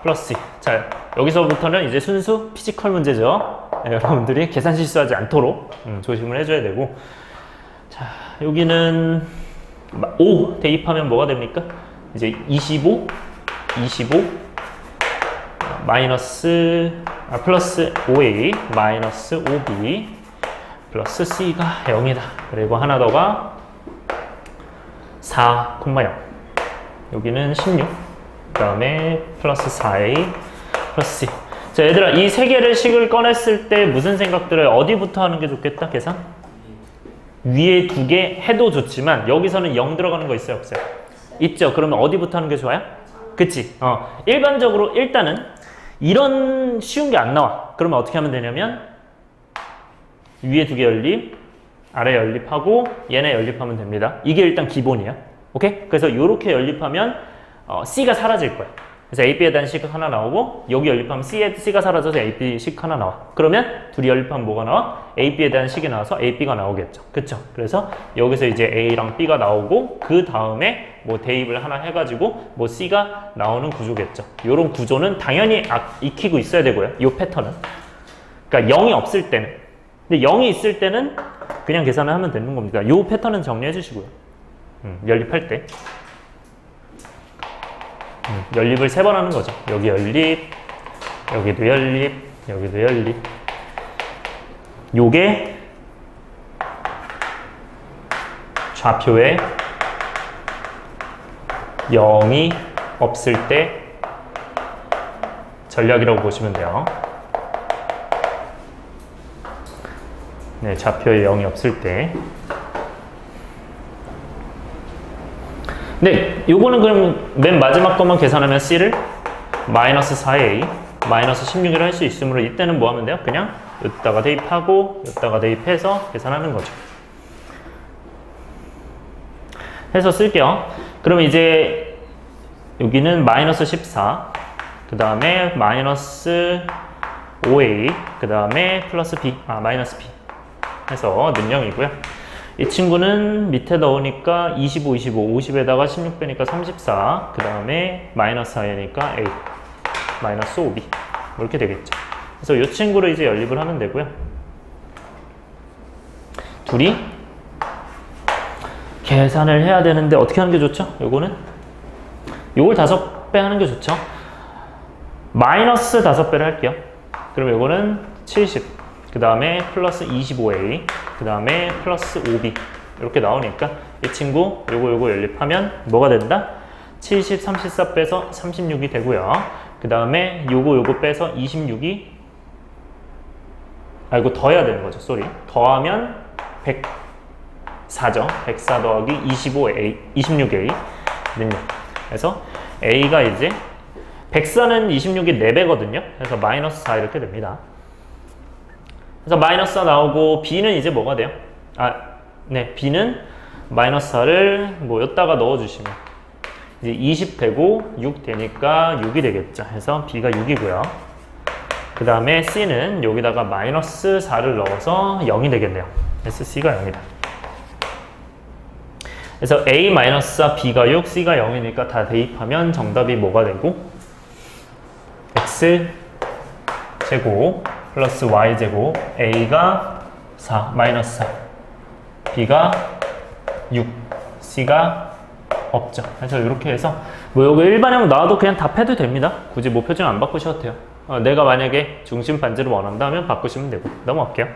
플러스 C. 자, 여기서부터는 이제 순수 피지컬 문제죠. 네, 여러분들이 계산 실수하지 않도록 조심을 해줘야 되고. 자, 여기는 5 대입하면 뭐가 됩니까? 이제 25, 플러스 5A, 마이너스 5B, 플러스 C가 0이다. 그리고 하나 더가 4,0. 여기는 16. 그 다음에 플러스 4A, 플러스 C. 자, 얘들아, 이 세 개를 식을 꺼냈을 때 무슨 생각들을 어디부터 하는 게 좋겠다? 계산? 위에 2개 해도 좋지만 여기서는 0 들어가는 거 있어요? 없어요? 있죠? 그러면 어디부터 하는 게 좋아요? 그치? 일반적으로 일단은 이런 쉬운 게 안 나와. 그러면 어떻게 하면 되냐면 위에 2개 연립, 아래 연립하고 얘네 연립하면 됩니다. 이게 일단 기본이야. 오케이? 그래서 이렇게 연립하면 C가 사라질 거야. 그래서 AB에 대한 식 하나 나오고 여기 연립하면 C가 사라져서 AB 식 하나 나와. 그러면 둘이 연립하면 뭐가 나와? AB에 대한 식이 나와서 AB가 나오겠죠. 그쵸? 그래서 여기서 이제 A랑 B가 나오고 그 다음에 뭐 대입을 하나 해가지고 뭐 C가 나오는 구조겠죠. 이런 구조는 당연히 익히고 있어야 되고요. 이 패턴은. 그러니까 0이 없을 때는. 근데 0이 있을 때는 그냥 계산을 하면 되는 겁니다. 이 패턴은 정리해 주시고요. 연립할 때. 연립을 3번 하는 거죠. 여기 연립, 여기도 연립, 여기도 연립. 요게 좌표에 0이 없을 때 전략이라고 보시면 돼요. 네, 좌표에 0이 없을 때. 네, 요거는 그럼 맨 마지막 것만 계산하면 C를 마이너스 4A, 마이너스 16이라 할 수 있으므로 이때는 뭐 하면 돼요? 그냥 여기다가 대입하고 여기다가 대입해서 계산하는 거죠. 해서 쓸게요. 그러면 이제 여기는 마이너스 14, 그 다음에 마이너스 5A, 그 다음에 플러스 B, 마이너스 B 해서 능력이고요. 이 친구는 밑에 넣으니까 25, 50에다가 16 빼니까 34, 그 다음에 마이너스 4이니까 A, 마이너스 5B 이렇게 되겠죠. 그래서 이 친구를 이제 연립을 하면 되고요. 둘이 계산을 해야 되는데 어떻게 하는 게 좋죠? 요거는 요걸 5배 하는 게 좋죠. 마이너스 5배를 할게요. 그럼 요거는 70, 그 다음에 플러스 25A, 그 다음에 플러스 5B 이렇게 나오니까 이 친구 요거 연립하면 뭐가 된다? 70, 34 빼서 36이 되고요. 그 다음에 요거 빼서 26이 이거 더해야 되는 거죠. 쏘리. 더하면 104죠. 104 더하기 25A, 26A 능력. 그래서 A가 이제 104는 26이 4배거든요. 그래서 마이너스 4 이렇게 됩니다. 그래서 마이너스 4 나오고 B는 이제 뭐가 돼요? 네, B는 마이너스 4를 뭐 여기다가 넣어주시면 이제 20 되고 6 되니까 6이 되겠죠. 그래서 B가 6이고요. 그 다음에 C는 여기다가 마이너스 4를 넣어서 0이 되겠네요. 그래서 C가 0이다. 그래서 A 마이너스 4, B가 6, C가 0이니까 다 대입하면 정답이 뭐가 되고 X 제곱 플러스 Y제곱 A가 4, 마이너스 4 B가 6, C가 없죠. 그래서 이렇게 해서 뭐 여기 일반형 나와도 그냥 답해도 됩니다. 굳이 뭐 표준 안 바꾸셔도 돼요. 내가 만약에 중심 반지를 원한다 하면 바꾸시면 되고. 넘어갈게요.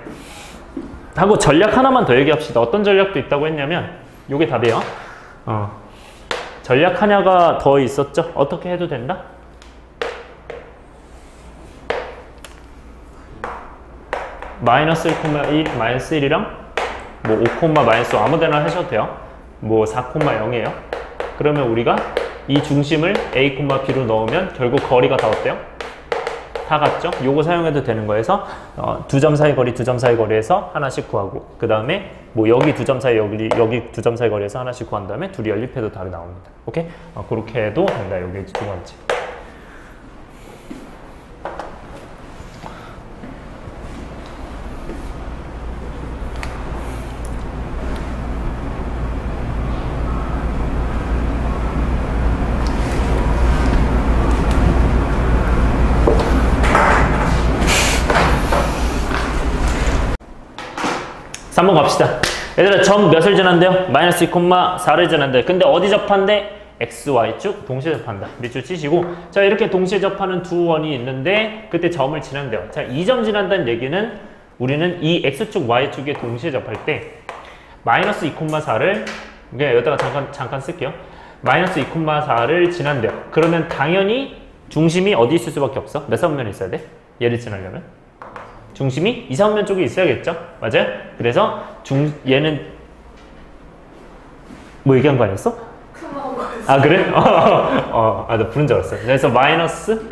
하고 전략 하나만 더 얘기합시다. 어떤 전략도 있다고 했냐면 요게 답이에요. 전략 하나가 더 있었죠. 어떻게 해도 된다? 마이너스 1,1, 마이너스 1이랑 뭐 5, 마이너스 5 아무데나 하셔도 돼요. 뭐 4,0이에요. 그러면 우리가 이 중심을 A, B로 넣으면 결국 거리가 다 어때요? 다 같죠? 요거 사용해도 되는 거에서 두 점 사이 거리, 두 점 사이 거리에서 하나씩 구하고 그 다음에 뭐 여기 두 점 사이, 여기 두 점 사이 거리에서 하나씩 구한 다음에 둘이 연립해도 답이 나옵니다. 오케이? 그렇게 해도 된다. 여기 두 번째. 3번 갑시다. 얘들아 점 몇을 지난대요? 마이너스 2,4를 지난대. 근데 어디 접한대? x, y축 동시에 접한다. 밑줄 치시고 자 이렇게 동시에 접하는 두 원이 있는데 그때 점을 지난대요. 자 2점 지난다는 얘기는 우리는 이 x축, y축에 동시에 접할 때 마이너스 2,4를 여기다가 잠깐 쓸게요. 마이너스 2,4를 지난대요. 그러면 당연히 중심이 어디 있을 수밖에 없어? 몇 사분면에 있어야 돼? 얘를 지나려면? 중심이 2, 3면 쪽에 있어야겠죠? 맞아요? 그래서 얘는 뭐 얘기한 거 아니었어? 아 그래? 나 부른 줄 알았어. 그래서 마이너스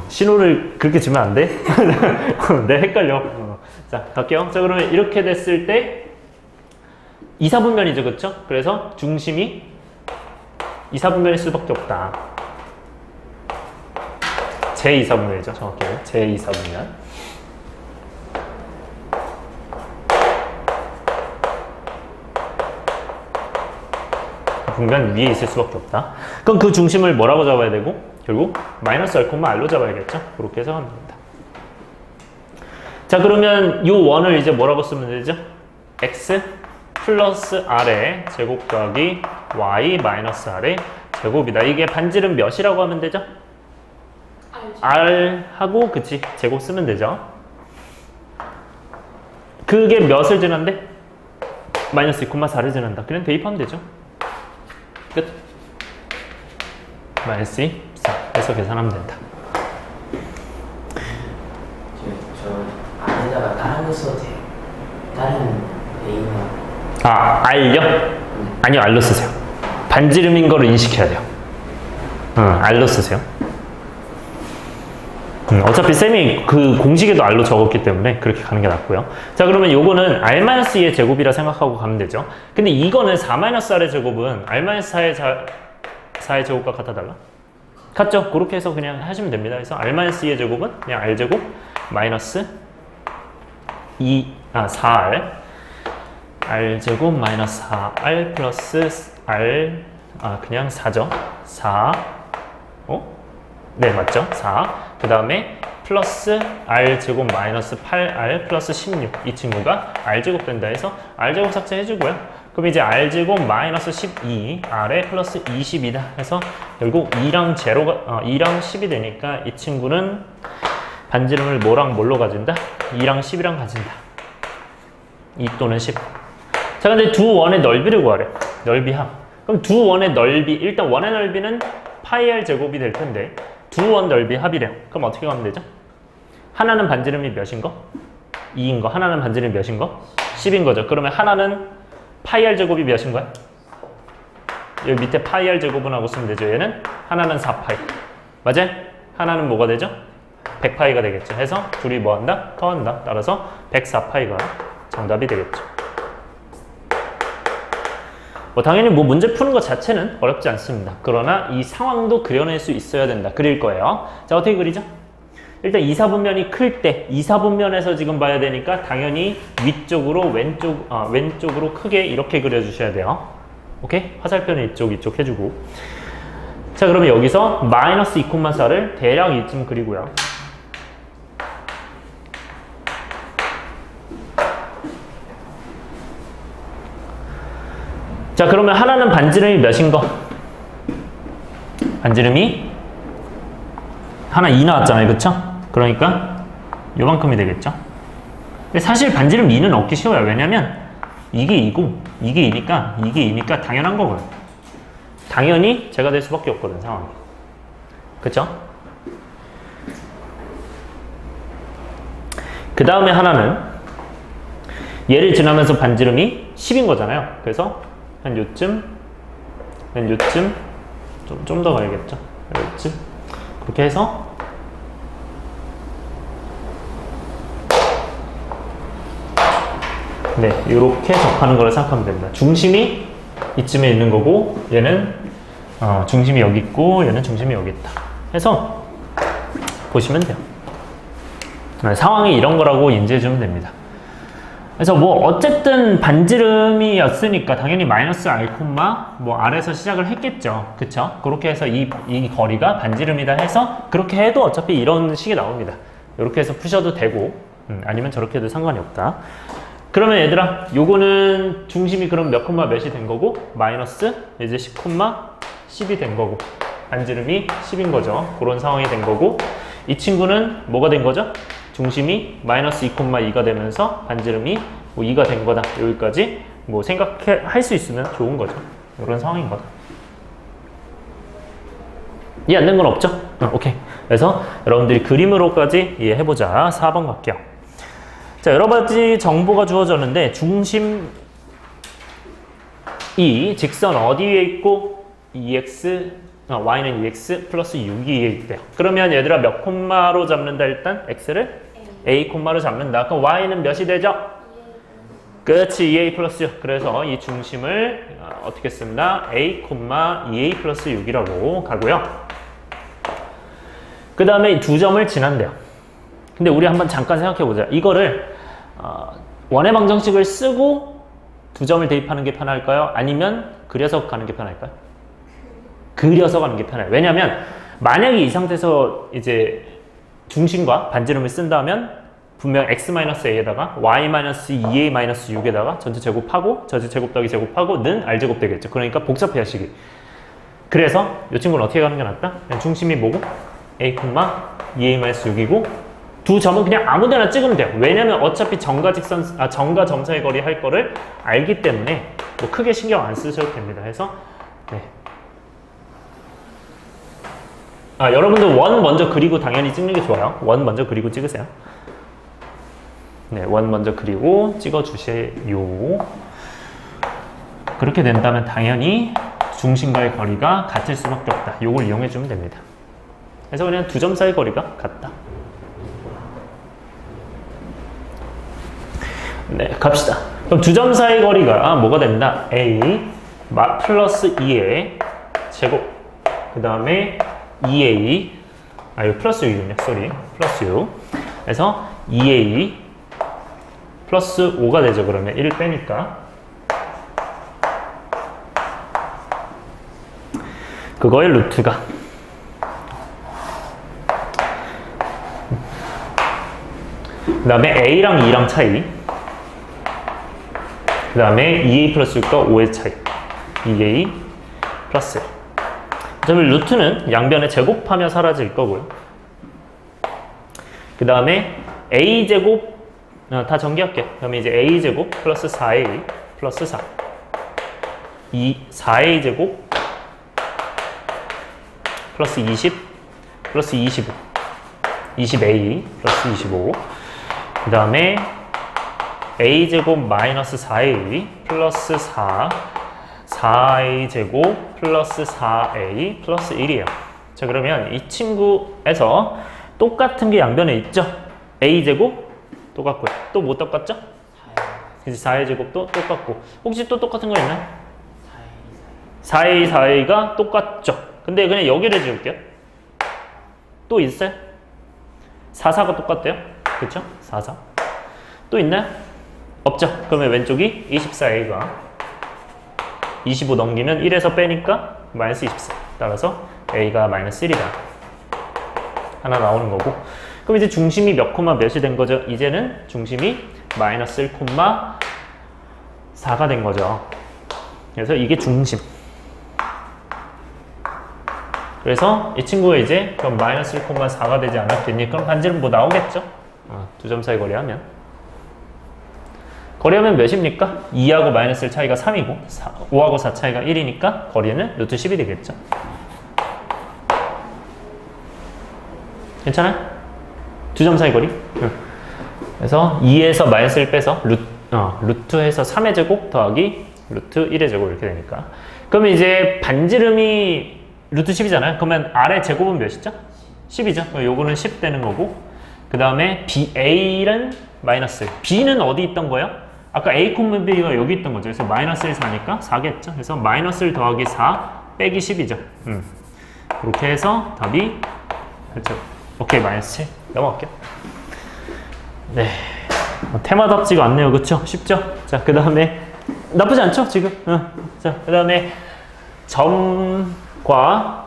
신호를 그렇게 주면 안 돼? 내 헷갈려. 자 갈게요. 자 그러면 이렇게 됐을 때 2, 4분면이죠, 그쵸? 그래서 중심이 2, 4분면일 수밖에 없다. 제2사분면이죠. 정확히 제2사분면. 분면 위에 있을 수밖에 없다. 그럼 그 중심을 뭐라고 잡아야 되고 결국 마이너스 R로 잡아야겠죠. 그렇게 해서 하면 됩니다. 자 그러면 이 원을 이제 뭐라고 쓰면 되죠? x 플러스 r의 제곱 더하기 y 마이너스 r의 제곱이다. 이게 반지름 몇이라고 하면 되죠? r 하고 그치 제곱 쓰면 되죠. 그게 몇을 지난데? 마이너스 2,4를 지난다. 그냥 대입하면 되죠. 끝. 마이너스 2, 4 해서 계산하면 된다. 저 안에다가 다른 거 써도 돼요? 다른 A나 R요? 아니요, R로 쓰세요. 반지름인 거를 인식해야 돼요. R로 쓰세요. 어차피 쌤이 그 공식에도 R로 적었기 때문에 그렇게 가는 게 낫고요. 자 그러면 요거는 R-2의 제곱이라 생각하고 가면 되죠. 근데 이거는 4-R의 제곱은 R-4의 제곱과 같아 달라? 같죠? 그렇게 해서 그냥 하시면 됩니다. 그래서 R-2의 제곱은 그냥 R제곱 마이너스 4R R제곱 마이너스 4R 플러스 R 그냥 4죠. 4 네 맞죠? 4 그 다음에 플러스 R제곱 마이너스 8R 플러스 16 이 친구가 R제곱 된다 해서 R제곱 삭제해주고요. 그럼 이제 R제곱 마이너스 12 R에 플러스 20이다 해서 결국 2랑 10이 되니까 이 친구는 반지름을 뭐랑 뭘로 가진다? 2랑 10이랑 가진다. 2 또는 10. 자 근데 두 원의 넓이를 구하래. 넓이 합. 그럼 두 원의 넓이 일단 원의 넓이는 파이 R 제곱이 될 텐데 두 원 넓이 합이래요. 그럼 어떻게 가면 되죠? 하나는 반지름이 몇인 거? 2인 거. 하나는 반지름이 몇인 거? 10인 거죠. 그러면 하나는 파이 R 제곱이 몇인 거야? 여기 밑에 파이 R 제곱은 하고 쓰면 되죠. 얘는 하나는 4파이. 맞아요? 하나는 뭐가 되죠? 100파이가 되겠죠. 해서 둘이 뭐 한다? 더한다. 따라서 104파이가 정답이 되겠죠. 당연히 문제 푸는 것 자체는 어렵지 않습니다. 그러나 이 상황도 그려낼 수 있어야 된다. 그릴 거예요. 자, 어떻게 그리죠? 일단 2, 4분면이 클 때 2, 4분면에서 지금 봐야 되니까 당연히 위쪽으로 왼쪽으로 크게 이렇게 그려주셔야 돼요. 오케이? 화살표는 이쪽 해주고. 자, 그러면 여기서 마이너스 2,4를 대략 이쯤 그리고요. 자 그러면 하나는 반지름이 몇인 거? 반지름이 하나 2 나왔잖아요. 그쵸? 그러니까 요만큼이 되겠죠? 근데 사실 반지름 2는 얻기 쉬워요. 왜냐면 이게 2고 이게 2니까 이게 2니까 당연한 거거든요. 당연히 제가 될 수밖에 없거든 상황이. 그쵸? 그 다음에 하나는 얘를 지나면서 반지름이 10인 거잖아요. 그래서 한 요쯤 좀 더 가야겠죠. 요쯤 그렇게 해서 네, 이렇게 접하는 거를 생각하면 됩니다. 중심이 이쯤에 있는 거고 얘는 중심이 여기 있고 얘는 중심이 여기 있다 해서 보시면 돼요. 네, 상황이 이런 거라고 인지해 주면 됩니다. 그래서 뭐 어쨌든 반지름이었으니까 당연히 마이너스 r, 뭐 r에서 시작을 했겠죠. 그쵸? 그렇게 해서 이 거리가 반지름이다 해서 그렇게 해도 어차피 이런 식이 나옵니다. 이렇게 해서 푸셔도 되고 아니면 저렇게 해도 상관이 없다. 그러면 얘들아 요거는 중심이 그럼 몇 콤마 몇이 된 거고 마이너스 이제 10 콤마 10이 된 거고 반지름이 10인 거죠. 그런 상황이 된 거고 이 친구는 뭐가 된 거죠? 중심이 마이너스 2,2가 되면서 반지름이 뭐 2가 된 거다. 여기까지 뭐 생각할 수 있으면 좋은 거죠. 이런 상황인 거다. 이해 안 된 건 없죠? 오케이. 그래서 여러분들이 그림으로까지 이해해보자. 4번 갈게요. 자, 여러 가지 정보가 주어졌는데 중심 직선 어디 위에 있고 y는 2x 플러스 6이 위에 있대요. 그러면 얘들아 몇 콤마로 잡는다 일단? x를 a 콤마로 잡는다. 그럼 y는 몇이 되죠? 그렇지, 2a 플러스 6. 그래서 이 중심을 어떻게 씁니다? a 콤마 2a 플러스 6이라고 가고요. 그 다음에 두 점을 지난대요. 근데 우리 한번 잠깐 생각해보자. 이거를 원의 방정식을 쓰고 두 점을 대입하는 게 편할까요? 아니면 그려서 가는 게 편할까요? 그려서 가는 게 편해요. 왜냐면 만약에 이 상태에서 이제 중심과 반지름을 쓴다면 분명 x-a에다가 y-2a-6에다가 전체 제곱하고 전체 제곱 더하기 제곱하고 는 r제곱 되겠죠. 그러니까 복잡해요, 식이. 그래서 이 친구는 어떻게 가는 게 낫다? 그냥 중심이 뭐고? a, 2a-6이고 두 점은 그냥 아무 데나 찍으면 돼요. 왜냐면 어차피 점과 점 사이 거리 할 거를 알기 때문에 뭐 크게 신경 안 쓰셔도 됩니다. 해서 네. 여러분들 원 먼저 그리고 당연히 찍는 게 좋아요. 원 먼저 그리고 찍으세요. 네, 원 먼저 그리고 찍어주세요. 그렇게 된다면 당연히 중심과의 거리가 같을 수밖에 없다. 요걸 이용해주면 됩니다. 그래서 그냥 두 점 사이 거리가 같다. 네, 갑시다. 그럼 두 점 사이 거리가 뭐가 된다? a 플러스 2의 제곱 그 다음에 2a 이거 플러스 6이군요. 쏘리. 플러스 6 그래서 2a 플러스 5가 되죠. 그러면 1 빼니까 그거의 루트가 그 다음에 a랑 2랑 차이 그 다음에 2a 플러스 6과 5의 차이 2a 플러스 1 어차피 루트는 양변에 제곱하며 사라질 거고요. 그 다음에 a제곱 다 전개할게요. 그러면 이제 a제곱 플러스 4a 플러스 4 4a 제곱 플러스 20 플러스 25 20a 플러스 25 그 다음에 a제곱 마이너스 4a 플러스 4 4a 제곱 플러스 4a 플러스 1이에요. 자, 그러면 이 친구에서 똑같은 게 양변에 있죠? a 제곱 똑같고요. 또 뭐 똑같죠? 4a 제곱도 똑같고 혹시 또 똑같은 거 있나요? 4a 4a가 똑같죠? 근데 그냥 여기를 지울게요. 또 있어요? 4, 4가 똑같대요? 그쵸? 4, 4. 또 있나요? 없죠? 그러면 왼쪽이 24a가 25 넘기면 1에서 빼니까 마이너스 24. 따라서 a가 마이너스 1이다. 하나 나오는 거고. 그럼 이제 중심이 몇 콤마 몇이 된 거죠? 이제는 중심이 마이너스 1 콤마 4가 된 거죠. 그래서 이게 중심. 그래서 이 친구가 이제 그럼 마이너스 1 콤마 4가 되지 않았겠니? 그럼 반지름 뭐 나오겠죠? 두 점 사이 거리하면. 거리하면 몇입니까? 2하고 마이너스 1 차이가 3이고 5하고 4 차이가 1이니까 거리는 루트 10이 되겠죠. 괜찮아요? 두 점 사이 거리? 그래서 2에서 마이너스 1 빼서 루트해서 3의 제곱 더하기 루트 1의 제곱 이렇게 되니까. 그러면 이제 반지름이 루트 10이잖아요. 그러면 R의 제곱은 몇이죠? 10이죠. 요거는 10 되는 거고 그 다음에 A는 마이너스. B는 어디 있던 거예요? 아까 A, B가 여기 있던 거죠. 그래서 마이너스 1, 4니까 4겠죠. 그래서 마이너스 1 더하기 4 빼기 10이죠. 그렇게 해서 답이 그렇죠. 오케이, 마이너스 7 넘어갈게요. 네, 테마답지가 않네요. 그쵸? 쉽죠? 자, 그 다음에 나쁘지 않죠? 지금? 자, 그 다음에 점과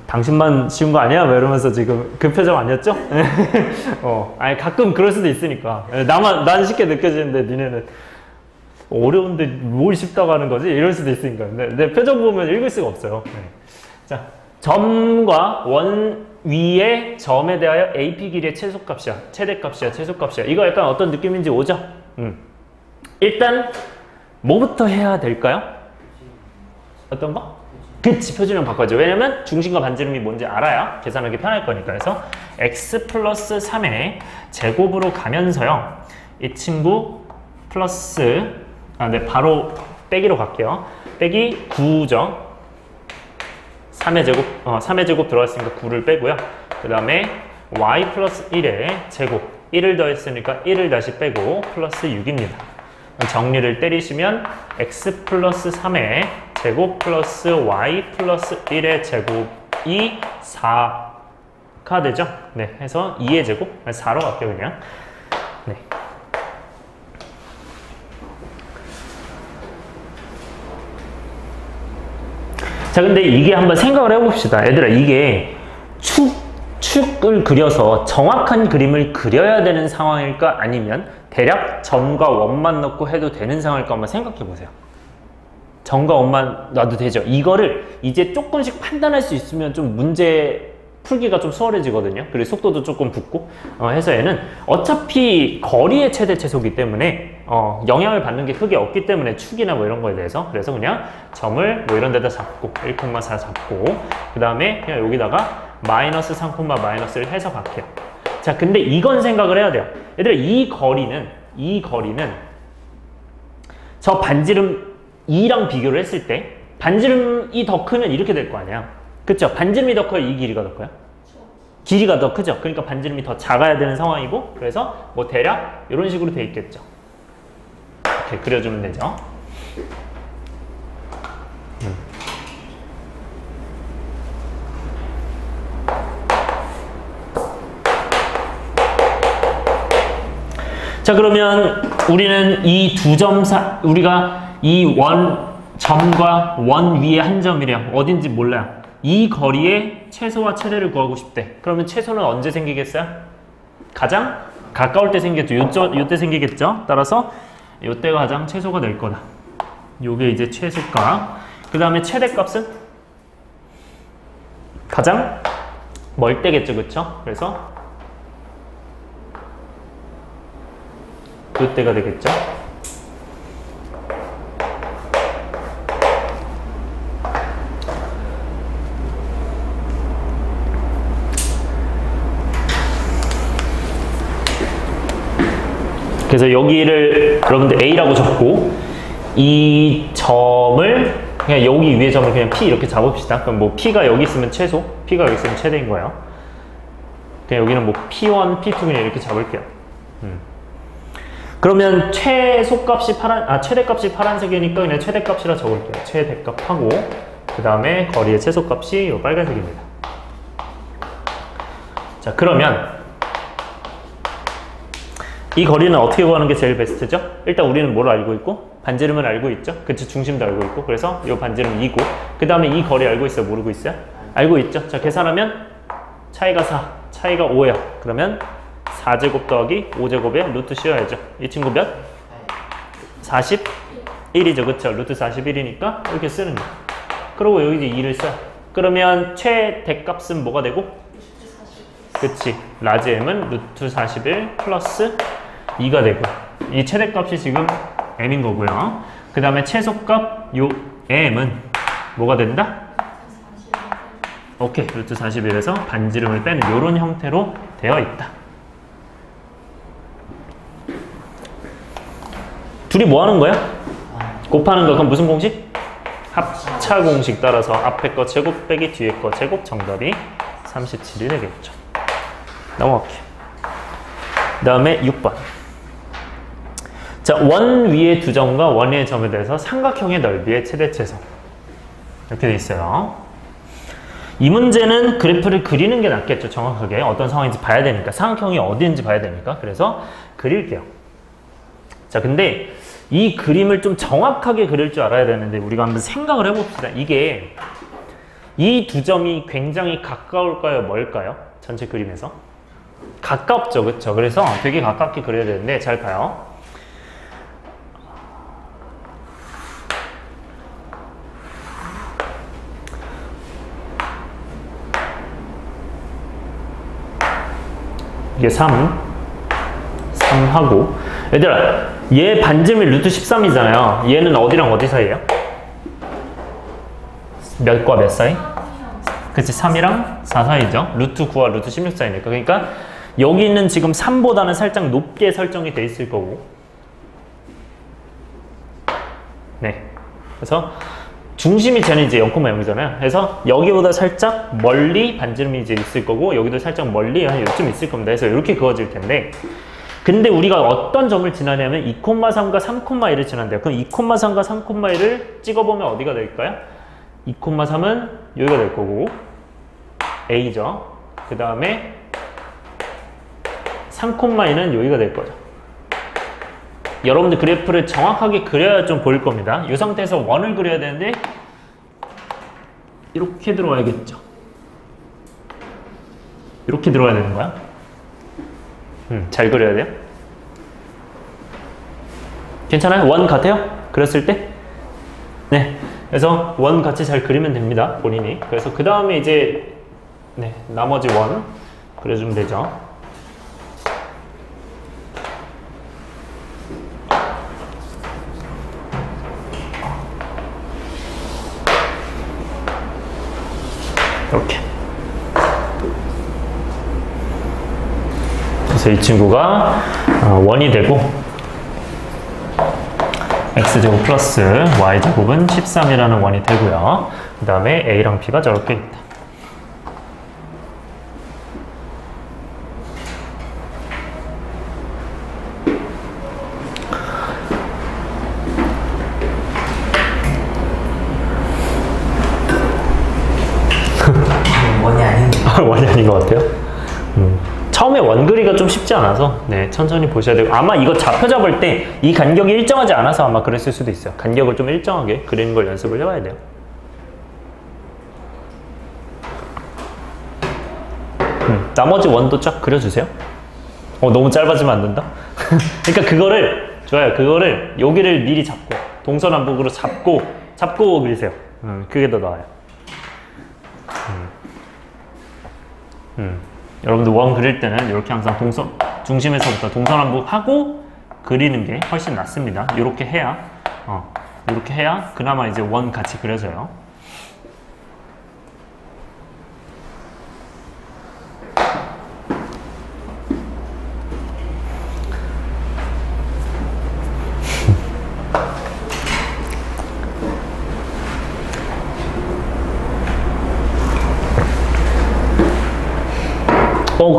당신만 쉬운 거 아니야? 뭐 이러면서 지금 그 표정 아니었죠? 아니 가끔 그럴 수도 있으니까 난 쉽게 느껴지는데 니네는 어려운데 뭘 쉽다고 하는 거지? 이럴 수도 있으니까 내 표정 보면 읽을 수가 없어요. 네. 자, 점과 원 위의 점에 대하여 AP 길이의 최소값이야, 최대값이야, 최소값이야. 이거 약간 어떤 느낌인지 오죠? 일단 뭐부터 해야 될까요? 어떤 거? 그치, 표준형 바꿔야죠. 왜냐면 중심과 반지름이 뭔지 알아야 계산하기 편할 거니까. 그래서 x 플러스 3의 제곱으로 가면서요. 이 친구 플러스 네, 바로 빼기로 갈게요. 빼기 9죠. 3의 제곱, 3의 제곱 들어갔으니까 9를 빼고요. 그 다음에 y 플러스 1의 제곱, 1을 더했으니까 1을 다시 빼고 플러스 6입니다. 정리를 때리시면 x 플러스 3의 제곱 플러스 y 플러스 1의 제곱이 4가 되죠. 네, 해서 2의 제곱, 4로 갈게요 그냥. 네. 자, 근데 이게 한번 생각을 해봅시다. 얘들아, 이게 축을 그려서 정확한 그림을 그려야 되는 상황일까? 아니면 대략 점과 원만 넣고 해도 되는 상황일까? 한번 생각해 보세요. 점과 원만 놔도 되죠. 이거를 이제 조금씩 판단할 수 있으면 좀 문제 풀기가 좀 수월해지거든요. 그리고 속도도 조금 붙고 해서 얘는 어차피 거리의 최대 최소이기 때문에 영향을 받는 게 크게 없기 때문에 축이나 뭐 이런 거에 대해서 그래서 그냥 점을 뭐 이런 데다 잡고 1,4 잡고 그 다음에 그냥 여기다가 마이너스 3, 마이너스를 해서 갈게요. 자, 근데 이건 생각을 해야 돼요. 얘들아, 이 거리는 저 반지름 2랑 비교를 했을 때 반지름이 더 크면 이렇게 될 거 아니야. 그쵸? 반지름이 더 커요? 이 길이가 더 커요? 길이가 더 크죠? 그러니까 반지름이 더 작아야 되는 상황이고 그래서 뭐 대략 이런 식으로 돼 있겠죠. 이렇게 그려주면 되죠. 자, 그러면 우리는 이 두 점 우리가 이 점과 원 위에 한 점이래요. 어딘지 몰라요. 이 거리의 최소와 최대를 구하고 싶대. 그러면 최소는 언제 생기겠어요? 가장 가까울 때 생기겠죠. 요때 생기겠죠. 따라서 요때가 가장 최소가 될 거다. 요게 이제 최소값. 그 다음에 최대값은 가장 멀 때겠죠. 그쵸? 그래서 요때가 되겠죠. 그래서 여기를 여러분들 A라고 적고 이 점을 그냥 여기 위에 점을 그냥 P 이렇게 잡읍시다. 그럼 뭐 P가 여기 있으면 최소, P가 여기 있으면 최대인 거예요. 그냥 여기는 뭐 P1, P2 그냥 이렇게 잡을게요. 그러면 최소값이 최대값이 파란색이니까 그냥 최대값이라 적을게요. 최대값하고 그 다음에 거리의 최소값이 이 빨간색입니다. 자, 그러면 이 거리는 어떻게 구하는 게 제일 베스트죠? 일단 우리는 뭘 알고 있고? 반지름을 알고 있죠? 그치, 중심도 알고 있고. 그래서 이 반지름 2고 그 다음에 이 거리 알고 있어요? 모르고 있어요? 알고 있죠? 자, 계산하면 차이가 4, 차이가 5예요. 그러면 4제곱 더하기 5제곱에 루트 씌워야죠. 이 친구 몇? 41이죠. 그쵸? 루트 41이니까 이렇게 쓰는 거예요. 그리고 여기 이제 2를 써요. 그러면 최대값은 뭐가 되고? 그치. 라지 m은 루트 41 플러스 2가 되고 이 최대값이 지금 m인 거고요. 그 다음에 최소값 요 m은 뭐가 된다? 오케이. 루트 41에서 반지름을 빼는 이런 형태로 되어 있다. 둘이 뭐 하는 거야? 곱하는 거. 그럼 무슨 공식? 합차 공식 따라서 앞에 거 제곱 빼기 뒤에 거 제곱 정답이 37이 되겠죠. 넘어갈게요. 그 다음에 6번. 자, 원 위의 두 점과 원 위의 점에 대해서 삼각형의 넓이의 최대체선. 이렇게 돼 있어요. 이 문제는 그래프를 그리는 게 낫겠죠. 정확하게 어떤 상황인지 봐야 되니까. 삼각형이 어디인지 봐야 되니까. 그래서 그릴게요. 자, 근데 이 그림을 좀 정확하게 그릴 줄 알아야 되는데 우리가 한번 생각을 해봅시다. 이게 이 두 점이 굉장히 가까울까요? 멀까요? 전체 그림에서? 가깝죠. 그쵸? 그래서 되게 가깝게 그려야 되는데 잘 봐요. 이게 3하고 얘들아 얘 반지름이 루트 13이잖아요. 얘는 어디랑 어디 사이에요? 몇과 몇 사이? 그치 3이랑 4 사이죠. 루트 9와 루트 16 사이니까. 그러니까 여기는 지금 3보다는 살짝 높게 설정이 돼 있을 거고 네 그래서 중심이 쟤는 이제 0,0이잖아요. 그래서 여기보다 살짝 멀리 반지름이 이제 있을 거고 여기도 살짝 멀리 한 요쯤 있을 겁니다. 그래서 이렇게 그어질 텐데 근데 우리가 어떤 점을 지나냐면 2,3과 3,1을 지난대요. 그럼 2,3과 3,1을 찍어보면 어디가 될까요? 2,3은 여기가 될 거고 A죠. 그 다음에 3,2는 여기가 될 거죠. 여러분들 그래프를 정확하게 그려야 좀 보일 겁니다. 이 상태에서 원을 그려야 되는데 이렇게 들어와야겠죠. 이렇게 들어와야 되는 거야. 잘 그려야 돼요. 괜찮아요? 원 같아요? 그렸을 때? 네. 그래서 원 같이 잘 그리면 됩니다. 본인이. 그래서 그 다음에 이제 네, 나머지 원 그려주면 되죠. 이렇게. 그래서 이 친구가 원이 되고 x제곱 플러스 y제곱은 13이라는 원이 되고요. 그 다음에 a랑 b가 저렇게 있다. 원이 아닌데. 원이 아닌 것 같아요. 처음에 원 그리기가 좀 쉽지 않아서 네, 천천히 보셔야 되고 아마 이거 좌표 잡을 때 이 간격이 일정하지 않아서 아마 그랬을 수도 있어요. 간격을 좀 일정하게 그리는 걸 연습을 해봐야 돼요. 나머지 원도 쫙 그려주세요. 너무 짧아지면 안 된다? 그러니까 그거를 좋아요. 그거를 여기를 미리 잡고 동서남북으로 잡고 그리세요. 그게 더 나아요. 여러분들 원 그릴 때는 이렇게 항상 중심에서부터 동서남북 하고 그리는 게 훨씬 낫습니다. 이렇게 해야 그나마 이제 원 같이 그려져요.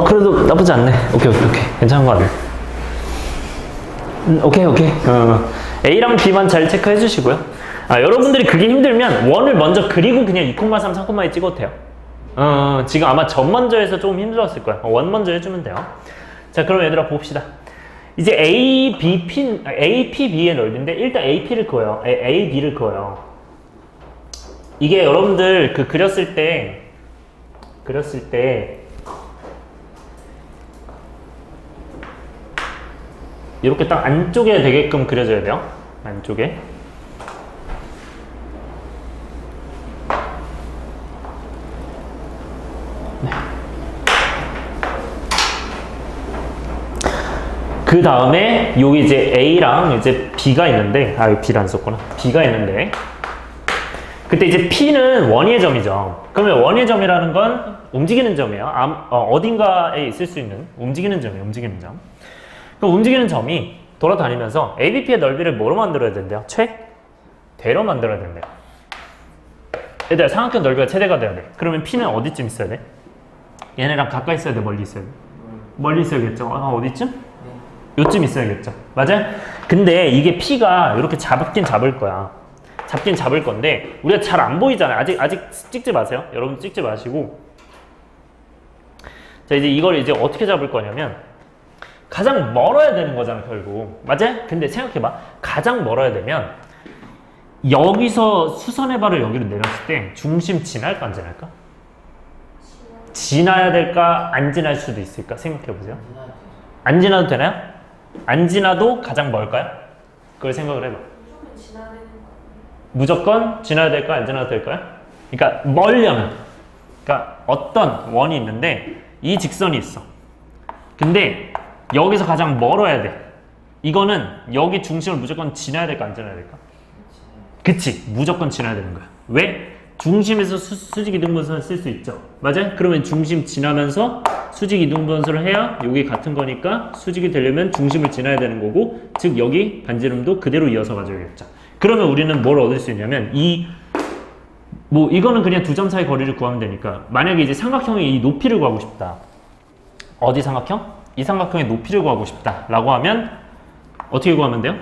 그래도 나쁘지 않네. 오케이. 괜찮은 거 같네. 오케이. A랑 B만 잘 체크해 주시고요. 여러분들이 그게 힘들면 원을 먼저 그리고 그냥 2,3, 3,2 찍어도 돼요. 지금 아마 점 먼저 해서 조금 힘들었을 거야. 원 먼저 해주면 돼요. 자, 그럼 얘들아 봅시다. 이제 A, B, B의 넓이인데 일단 AP를 그어요. A, B를 그어요. 이게 여러분들 그 그렸을 때 이렇게 딱 안쪽에 되게끔 그려줘야 돼요. 안쪽에. 네. 그 다음에 여기 이제 A랑 이제 B가 있는데 여기 B를 안 썼구나. B가 있는데 그때 이제 P는 원위의 점이죠. 그러면 원위의 점이라는 건 움직이는 점이에요. 어딘가에 있을 수 있는 움직이는 점이에요. 움직이는 점. 그 움직이는 점이 돌아다니면서 ABP의 넓이를 뭐로 만들어야 된대요? 최대로 만들어야 된대요. 얘들아 삼각형 넓이가 최대가 돼야 돼. 그러면 P는 어디쯤 있어야 돼? 얘네랑 가까이 있어야 돼, 멀리 있어야 돼? 멀리 있어야겠죠. 어디쯤? 요쯤 있어야겠죠. 맞아요? 근데 이게 P가 이렇게 잡긴 잡을 거야. 잡긴 잡을 건데 우리가 잘 안 보이잖아요. 아직 찍지 마세요. 여러분 찍지 마시고. 자, 이제 이걸 이제 어떻게 잡을 거냐면 가장 멀어야 되는 거잖아, 결국. 맞아요? 근데 생각해봐. 가장 멀어야 되면 여기서 수선의 발을 여기로 내렸을 때 중심 지날까 안 지날까? 지나야 될까? 안 지날 수도 있을까? 생각해보세요. 안 지나도 되나요? 안 지나도 가장 멀까요? 그걸 생각을 해봐. 무조건 지나야 되는 거 아니에요? 무조건 지나야 될까? 안 지나도 될까요? 그러니까 멀려면, 그러니까 어떤 원이 있는데 이 직선이 있어. 근데 여기서 가장 멀어야 돼. 이거는 여기 중심을 무조건 지나야 될까? 안 지나야 될까? 그치, 무조건 지나야 되는 거야. 왜? 중심에서 수직 이등분선을 쓸 수 있죠. 맞아요? 그러면 중심 지나면서 수직 이등분선을 해야 여기 같은 거니까 수직이 되려면 중심을 지나야 되는 거고, 즉 여기 반지름도 그대로 이어서 가져야겠죠. 그러면 우리는 뭘 얻을 수 있냐면 이거는 그냥 두 점 사이 거리를 구하면 되니까, 만약에 이제 삼각형의 이 높이를 구하고 싶다. 어디 삼각형? 이 삼각형의 높이를 구하고 싶다 라고 하면 어떻게 구하면 돼요?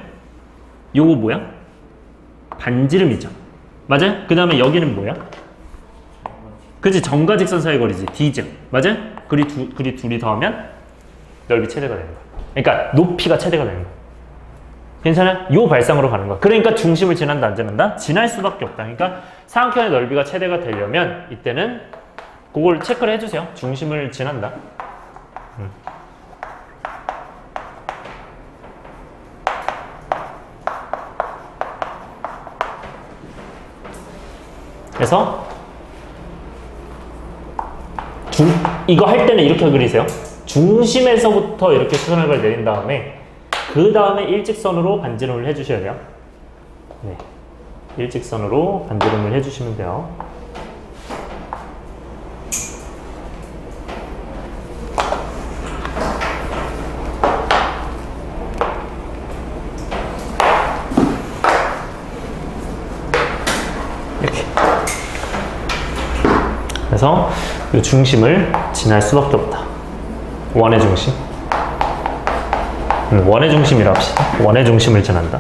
요거 뭐야? 반지름이죠. 맞아요? 그 다음에 여기는 뭐야? 그치, 점과 직선 사이 거리지. D죠. 맞아요? 그리 둘이 더하면 넓이 최대가 되는 거야. 그러니까 높이가 최대가 되는 거야. 괜찮아요? 요 발상으로 가는 거야. 그러니까 중심을 지난다 안 지난다? 지날 수밖에 없다. 그러니까 삼각형의 넓이가 최대가 되려면 이때는 그걸 체크를 해주세요. 중심을 지난다. 그래서 이거 할 때는 이렇게 그리세요. 중심에서부터 이렇게 수선의 발을 내린 다음에 그 다음에 일직선으로 반지름을 해주셔야 돼요. 네, 일직선으로 반지름을 해주시면 돼요. 이렇게. 그래서 이 중심을 지날 수밖에 없다. 원의 중심. 원의 중심이라 합시다. 원의 중심을 지난다.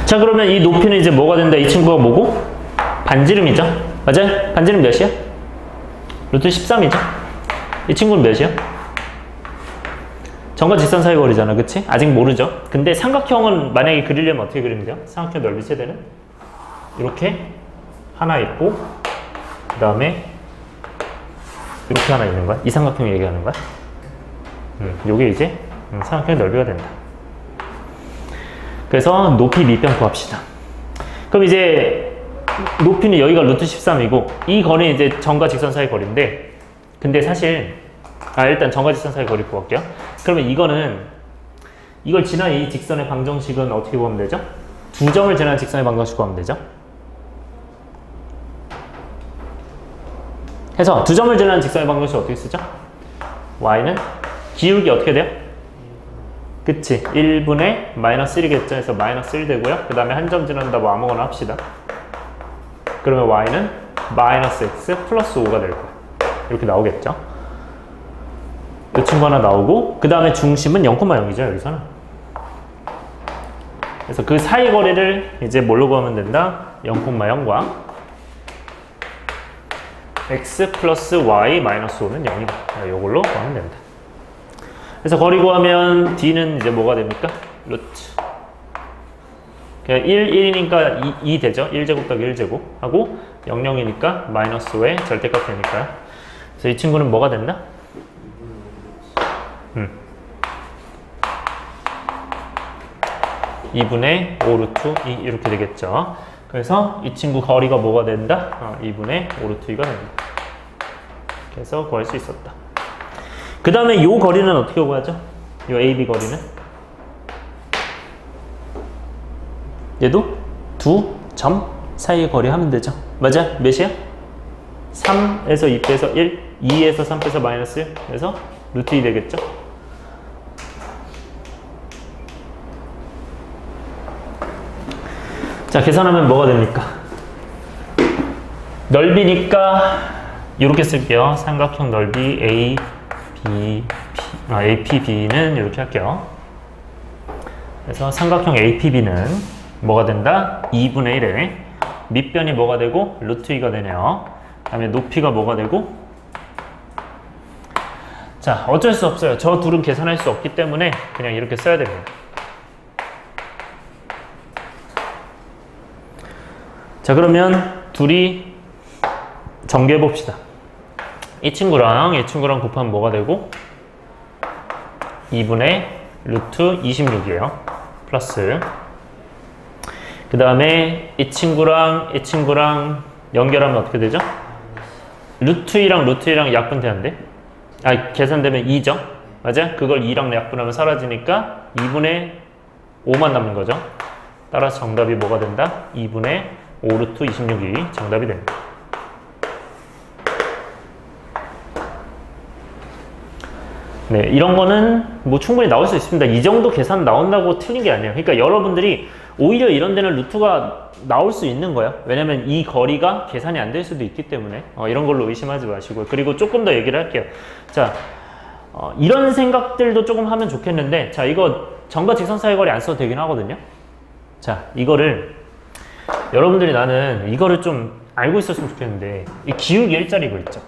자, 그러면 이 높이는 이제 뭐가 된다? 이 친구가 뭐고? 반지름이죠? 맞아요? 반지름 몇이야? 루트 13이죠? 이 친구는 몇이야? 점과 직선 사이 거리잖아, 그치? 아직 모르죠? 근데 삼각형은 만약에 그리려면 어떻게 그리면 돼요? 삼각형 넓이 최대는? 이렇게 하나 있고, 그 다음에 이렇게 하나 있는 거야? 이 삼각형 얘기하는 거야? 요게 이제 삼각형의 넓이가 된다. 그래서 높이 밑변 구합시다. 그럼 이제 높이는 여기가 루트 13이고 이 거리는 이제 점과 직선 사이 거리인데, 근데 사실 일단 점과 직선 사이 거리 구할게요. 그러면 이걸 지난 이 직선의 방정식은 어떻게 구하면 되죠? 두 점을 지난 직선의 방정식 구하면 되죠? 해서 두 점을 지난 직선의 방정식 어떻게 쓰죠? y는 기울기 어떻게 돼요? 그치, 1분의 마이너스 1이겠죠. 해서 마이너스 1 되고요. 그 다음에 한 점 지난다 뭐 아무거나 합시다. 그러면 y는 마이너스 x 플러스 5가 될 거예요. 이렇게 나오겠죠. 이 친구 하나 나오고, 그 다음에 중심은 0,0이죠, 여기서는. 그래서 그 사이 거리를 이제 뭘로 구하면 된다? 0,0과 x 플러스 y 마이너스 5는 0이다. 이걸로 구하면 된다. 그래서 거리 구하면 d는 이제 뭐가 됩니까? 루트. 그냥 1이니까 2 되죠? 1제곱 더하기 1제곱 하고 0, 0이니까 마이너스 5의 절대값 되니까요. 그래서 이 친구는 뭐가 된다? 2분의 5 루트 2 이렇게 되겠죠. 그래서 이 친구 거리가 뭐가 된다? 2분의 5 루트 2가 된다. 그래서 구할 수 있었다. 그 다음에 이 거리는 어떻게 구하죠? 이 AB 거리는? 얘도 두 점 사이의 거리 하면 되죠. 맞아? 몇이야? 3에서 2 빼서 1, 2에서 3 빼서 마이너스 1. 그래서 루트 2 되겠죠? 자, 계산하면 뭐가 됩니까? 넓이니까 이렇게 쓸게요. 삼각형 넓이 APB는 이렇게 할게요. 그래서 삼각형 APB는 뭐가 된다? 2분의 1에 밑변이 뭐가 되고? 루트 2가 되네요. 그 다음에 높이가 뭐가 되고? 자, 어쩔 수 없어요. 저 둘은 계산할 수 없기 때문에 그냥 이렇게 써야 됩니다. 자, 그러면 둘이 전개해 봅시다. 이 친구랑 이 친구랑 곱하면 뭐가 되고? 2분의 루트 26이에요. 플러스 그 다음에 이 친구랑 연결하면 어떻게 되죠? 루트 2랑 루트 2랑 약분되는데? 계산되면 2죠? 맞아? 그걸 2랑 약분하면 사라지니까 2분의 5만 남는 거죠? 따라서 정답이 뭐가 된다? 2분의 5 루트 26이 정답이 됩니다. 네, 이런 거는 뭐 충분히 나올 수 있습니다. 이 정도 계산 나온다고 틀린 게 아니에요. 그러니까 여러분들이 오히려 이런 데는 루트가 나올 수 있는 거예요. 왜냐면 이 거리가 계산이 안 될 수도 있기 때문에 이런 걸로 의심하지 마시고요. 그리고 조금 더 얘기를 할게요. 자, 이런 생각들도 조금 하면 좋겠는데, 자, 이거 점과 직선 사이 거리 안 써도 되긴 하거든요. 자, 이거를 여러분들이 나는 이거를 좀 알고 있었으면 좋겠는데, 이 기울기 일자리 거 있죠?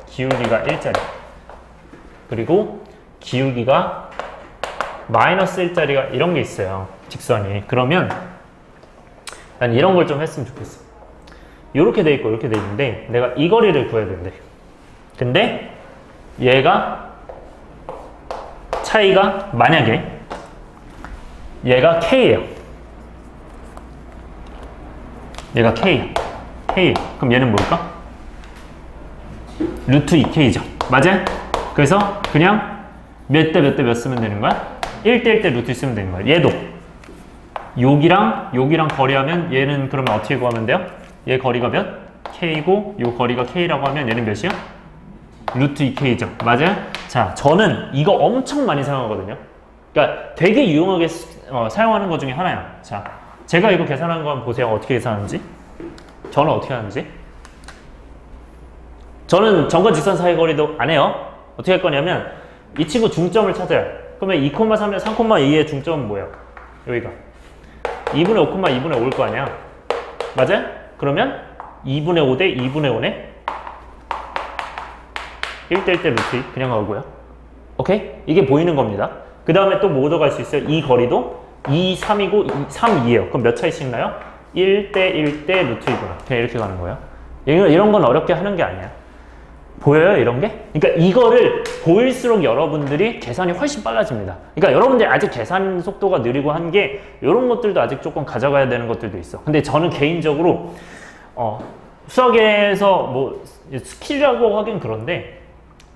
기울기가 일자리, 그리고 기울기가 마이너스 일자리가 이런 게 있어요. 직선이. 그러면 난 이런 걸 좀 했으면 좋겠어. 이렇게 돼 있고 이렇게 돼 있는데 내가 이 거리를 구해야 된대. 근데 얘가 차이가 만약에 얘가 K예요. 얘가 K야. K. 그럼 얘는 뭘까? 루트 2K죠. 맞아요? 그래서 그냥 몇 대 몇 대 몇 쓰면 되는 거야? 1대 1대 루트 쓰면 되는 거야. 얘도 여기랑 거리하면 얘는 그러면 어떻게 구하면 돼요? 얘 거리가 몇? K고 요 거리가 K라고 하면 얘는 몇이야? 루트 2K죠. 맞아요? 자, 저는 이거 엄청 많이 사용하거든요. 그러니까 되게 유용하게 사용하는 것 중에 하나야. 자, 제가 이거 계산한 거 한번 보세요. 어떻게 계산하는지. 저는 어떻게 하는지. 저는 점과 직선 사이 거리도 안 해요. 어떻게 할 거냐면 이 친구 중점을 찾아요. 그러면 2,3에 3,2의 중점은 뭐예요? 여기가 2분의 5, 2분의 5일 거 아니야. 맞아요? 그러면 2분의 5 대 2분의 5네? 1대 1대 루트 2 그냥 가고요. 오케이? 이게 보이는 겁니다. 그 다음에 또 뭐 들어갈 수 있어요? 이 거리도 2, 3이고 3, 2예요. 그럼 몇 차이씩 나요? 1대 1대 루트 2구나. 그냥 이렇게 가는 거예요. 이런 건 어렵게 하는 게 아니야. 보여요? 이런 게? 그러니까 이거를 보일수록 여러분들이 계산이 훨씬 빨라집니다. 그러니까 여러분들이 아직 계산 속도가 느리고 한 게 이런 것들도 아직 조금 가져가야 되는 것들도 있어. 근데 저는 개인적으로 수학에서 뭐 스킬이라고 하긴 그런데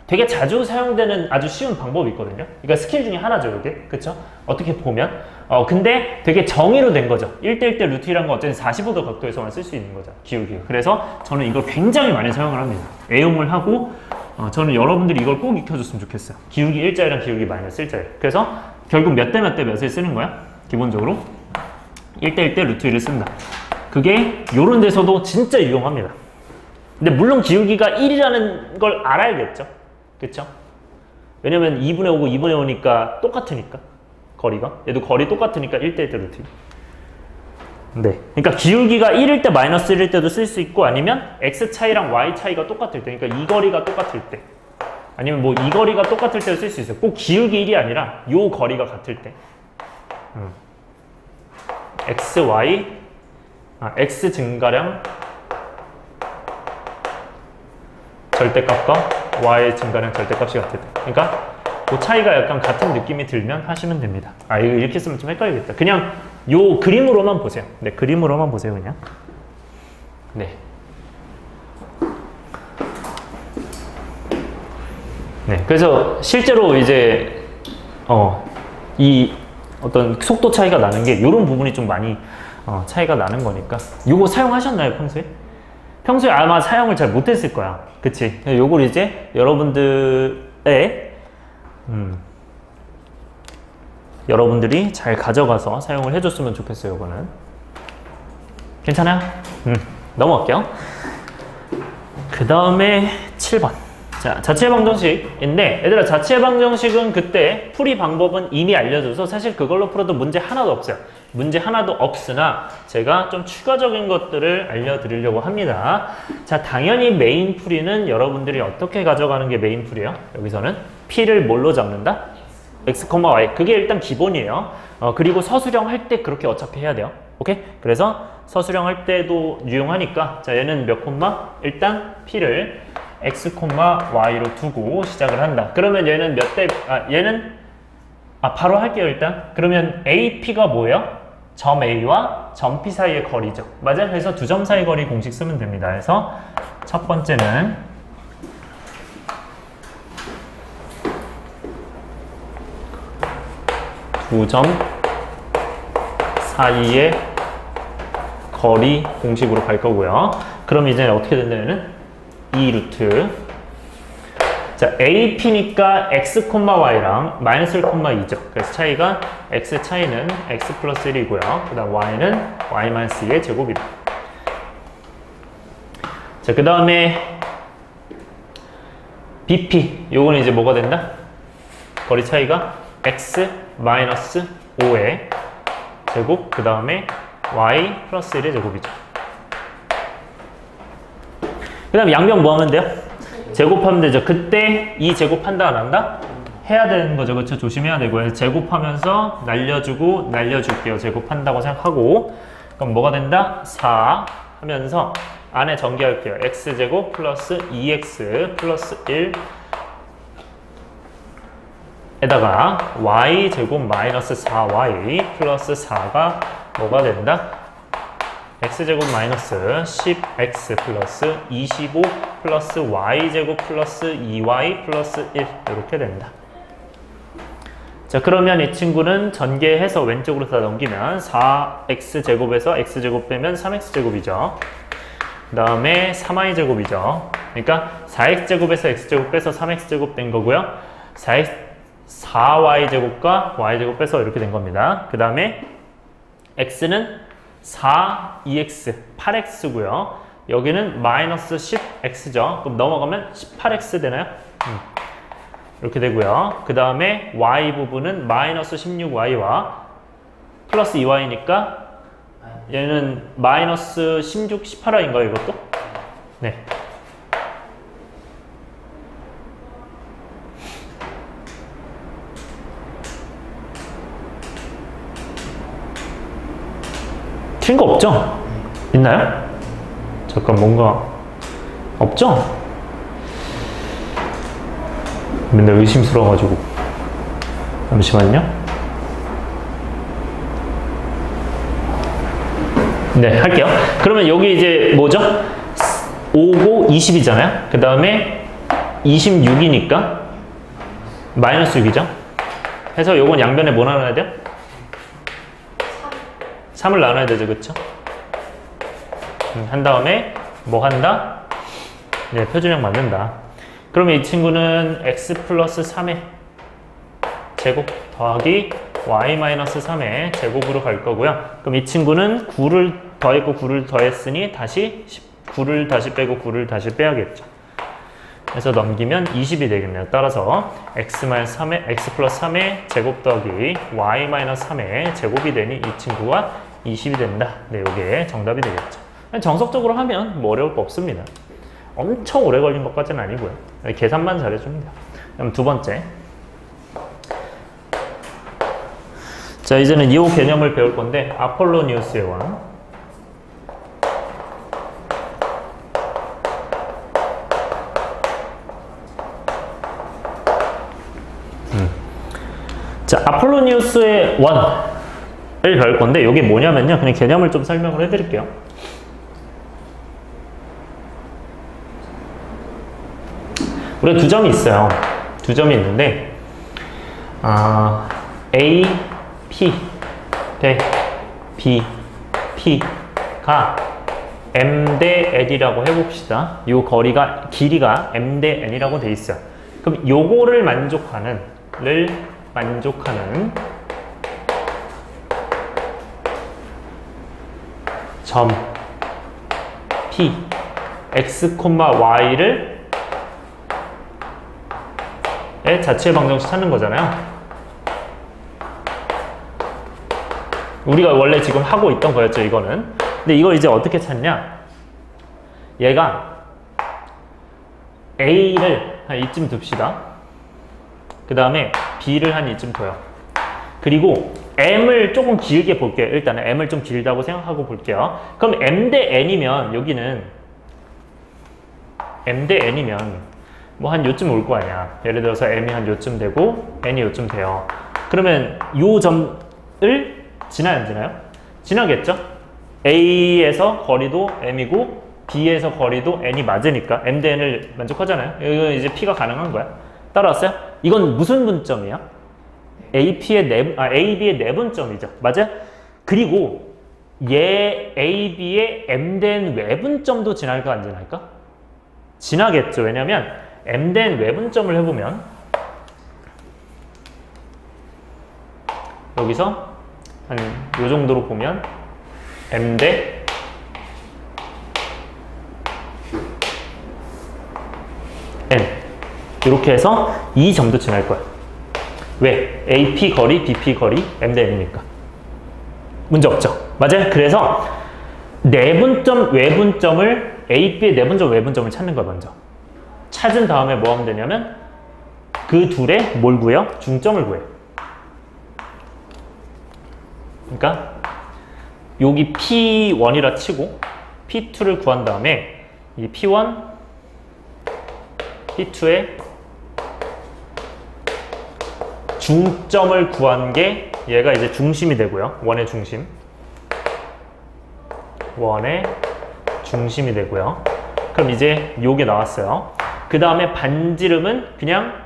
되게 자주 사용되는 아주 쉬운 방법이 있거든요. 그러니까 스킬 중에 하나죠, 이게. 그쵸? 어떻게 보면. 근데 되게 정의로 된 거죠. 1대 1대 루트 2라는 건 어쨌든 45도 각도에서만 쓸 수 있는 거죠. 기울기가. 그래서 저는 이걸 굉장히 많이 사용을 합니다. 애용을 하고, 저는 여러분들이 이걸 꼭 익혀줬으면 좋겠어요. 기울기 일자리랑 기울기 마이너스 일자리. 그래서 결국 몇 대 몇 대 몇을 쓰는 거야? 기본적으로 1대 1대 루트 2를 쓴다. 그게 요런 데서도 진짜 유용합니다. 근데 물론 기울기가 1이라는 걸 알아야겠죠. 그쵸? 왜냐면 2분의 5고 2분의 5니까 똑같으니까. 거리가. 얘도 거리 똑같으니까 1대 1대 루트 2. 네. 그러니까 기울기가 1일 때 마이너스 1일 때도 쓸 수 있고 아니면 x 차이랑 y 차이가 똑같을 때. 그러니까 이 거리가 똑같을 때. 아니면 뭐 이 거리가 똑같을 때도 쓸 수 있어요. 꼭 기울기 1이 아니라 요 거리가 같을 때. x, y, x 증가량 절대값과 y 증가량 절대값이 같을 때. 그러니까 그 차이가 약간 같은 느낌이 들면 하시면 됩니다. 이거 이렇게 쓰면 좀 헷갈리겠다. 그냥 요 그림으로만 보세요. 네, 그림으로만 보세요, 그냥. 네. 네, 그래서 실제로 이제 이 어떤 속도 차이가 나는 게 이런 부분이 좀 많이 차이가 나는 거니까. 요거 사용하셨나요, 평소에? 평소에 아마 사용을 잘 못했을 거야. 그치? 요걸 이제 여러분들의 여러분들이 잘 가져가서 사용을 해줬으면 좋겠어요, 이거는. 괜찮아요? 넘어갈게요. 그 다음에 7번. 자, 자체 방정식인데, 얘들아, 자체 방정식은 그때 풀이 방법은 이미 알려줘서 사실 그걸로 풀어도 문제 하나도 없어요. 문제 하나도 없으나 제가 좀 추가적인 것들을 알려드리려고 합니다. 자, 당연히 메인 풀이는 여러분들이 어떻게 가져가는 게 메인 풀이에요? 여기서는 P를 뭘로 잡는다? X, Y. 그게 일단 기본이에요. 그리고 서술형 할 때 그렇게 어차피 해야 돼요. 오케이? 그래서 서술형 할 때도 유용하니까, 자, 얘는 몇 콤마? 일단 P를 X, Y로 두고 시작을 한다. 그러면 얘는 얘는 바로 할게요, 일단. 그러면 AP가 뭐예요? 점 A와 점 P 사이의 거리죠. 맞아요? 그래서 두 점 사이 거리 공식 쓰면 됩니다. 그래서 첫 번째는 두 점 사이의 거리 공식으로 갈 거고요. 그럼 이제 어떻게 된다면은 2루트. 자, AP니까 X, Y랑 마이너스 1, 2죠. 그래서 차이가 X 차이는 X 플러스 1이고요. 그 다음 Y는 Y 마이너스 2의 제곱이다. 자, 그 다음에 BP. 요거는 이제 뭐가 된다? 거리 차이가 X 마이너스 5의 제곱. 그 다음에 Y 플러스 1의 제곱이죠. 그 다음에 양변 뭐 하면 돼요? 제곱하면 되죠. 그때 이 제곱한다 안 한다? 해야 되는 거죠. 그렇죠? 조심해야 되고요. 제곱하면서 날려주고 날려줄게요. 제곱한다고 생각하고. 그럼 뭐가 된다? 4 하면서 안에 전개할게요. x제곱 플러스 2x 플러스 1 에다가 y제곱 마이너스 4y 플러스 4가 뭐가 된다? x제곱 마이너스 10x 플러스 25 플러스 y제곱 플러스 2y 플러스 1 이렇게 된다. 자, 그러면 이 친구는 전개해서 왼쪽으로 다 넘기면 4x제곱에서 x제곱 빼면 3x제곱이죠. 그 다음에 3y제곱이죠. 그러니까 4x제곱에서 x제곱 빼서 3x제곱 된 거고요. 4y제곱과 y제곱 빼서 이렇게 된 겁니다. 그 다음에 x는 4, 2x, 8x고요. 여기는 마이너스 10x죠. 그럼 넘어가면 18x 되나요? 이렇게 되고요. 그 다음에 y 부분은 마이너스 16y와 플러스 2y니까 얘는 마이너스 16, 18y인가요, 이것도? 네. 틀린 거 없죠? 있나요? 잠깐 뭔가 없죠? 맨날 의심스러워가지고 잠시만요. 네, 할게요. 그러면 여기 이제 뭐죠? 5고 20이잖아요. 그 다음에 26이니까 마이너스 6이죠. 해서 요건 양변에 뭐 나눠야 돼요? 3을 나눠야 되죠, 그쵸? 한 다음에 뭐 한다? 네, 표준형 만든다. 그러면 이 친구는 x 플러스 3의 제곱 더하기 y 마이너스 3의 제곱으로 갈 거고요. 그럼 이 친구는 9를 더했고 9를 더했으니 다시 9를 다시 빼고 9를 다시 빼야겠죠. 그래서 넘기면 20이 되겠네요. 따라서 x 플러스 3의 제곱 더하기 y 마이너스 3의 제곱이 되니 이 친구가 20이 된다. 네, 이게 정답이 되겠죠. 정석적으로 하면 뭐 어려울 거 없습니다. 엄청 오래 걸린 것까지는 아니고요. 계산만 잘해주면 돼요. 그럼 두 번째. 자, 이제는 이 개념을 배울 건데 아폴로니우스의 왕. 자, 아폴로니우스의 원을 배울 건데 이게 뭐냐면요. 그냥 개념을 좀 설명을 해드릴게요. 우리가 두 점이 있어요. 두 점이 있는데 A, P 대 B, P가 M 대 N이라고 해봅시다. 이 거리가 길이가 M 대 N이라고 돼 있어요. 그럼 요거를 만족하는 점 P x, y를 자체 방정식 찾는 거잖아요. 우리가 원래 지금 하고 있던 거였죠, 이거는. 근데 이걸 이제 어떻게 찾냐? 얘가 A를 한 이쯤 둡시다. 그 다음에 B를 한 이쯤 둬요. 그리고 M을 조금 길게 볼게요. 일단은 M을 좀 길다고 생각하고 볼게요. 그럼 M 대 N이면 여기는 M 대 N이면 뭐 한 요쯤 올 거 아니야. 예를 들어서 M이 한 요쯤 되고 N이 요쯤 돼요. 그러면 요 점을 지나요, 안 지나요? 지나겠죠? A에서 거리도 M이고 B에서 거리도 N이 맞으니까 M 대 N을 만족하잖아요. 이건 이제 P가 가능한 거야. 따라왔어요? 이건 무슨 분점이야? AB의 내분점이죠. 맞아요? 그리고 얘 AB의 M된 외분점도 지날까 안 지날까? 지나겠죠. 왜냐면 M된 외분점을 해보면 여기서 한 요 정도로 보면 M 대 N 이렇게 해서 이 점도 지날 거야. 왜? AP 거리, BP 거리, M 대 N이니까. 문제 없죠? 맞아요? 그래서 내분점, 외분점을 AB의 내분점, 외분점을 찾는 거야, 먼저. 찾은 다음에 뭐 하면 되냐면 그 둘의 뭘 구해요? 중점을 구해요. 그러니까 여기 P1이라 치고 P2를 구한 다음에 이 P1, P2의 중점을 구한 게 얘가 이제 중심이 되고요. 원의 중심. 원의 중심이 되고요. 그럼 이제 요게 나왔어요. 그 다음에 반지름은 그냥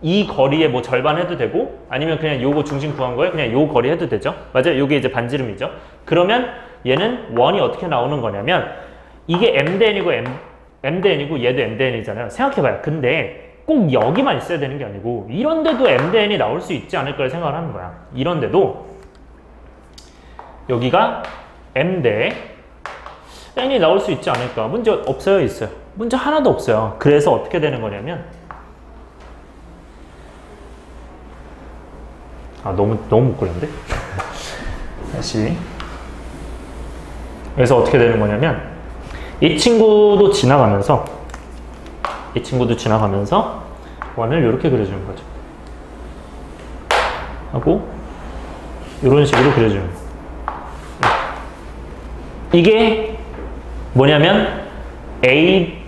이 거리의 뭐 절반 해도 되고 아니면 그냥 요거 중심 구한 거에 그냥 요 거리 해도 되죠. 맞아요? 요게 이제 반지름이죠. 그러면 얘는 원이 어떻게 나오는 거냐면 이게 M 대 N이고 M 대 N이고 얘도 M 대 N이잖아요. 생각해봐요. 근데 꼭 여기만 있어야 되는 게 아니고 이런 데도 M 대 N이 나올 수 있지 않을까 생각을 하는 거야. 이런 데도 여기가 M 대 N이 나올 수 있지 않을까. 문제 없어요? 있어요? 문제 하나도 없어요. 그래서 어떻게 되는 거냐면 너무 못 그렸는데? 다시. 그래서 어떻게 되는 거냐면 이 친구도 지나가면서 원을 이렇게 그려주는 거죠. 하고 이런 식으로 그려주는 거예요. 이게 뭐냐면 AB를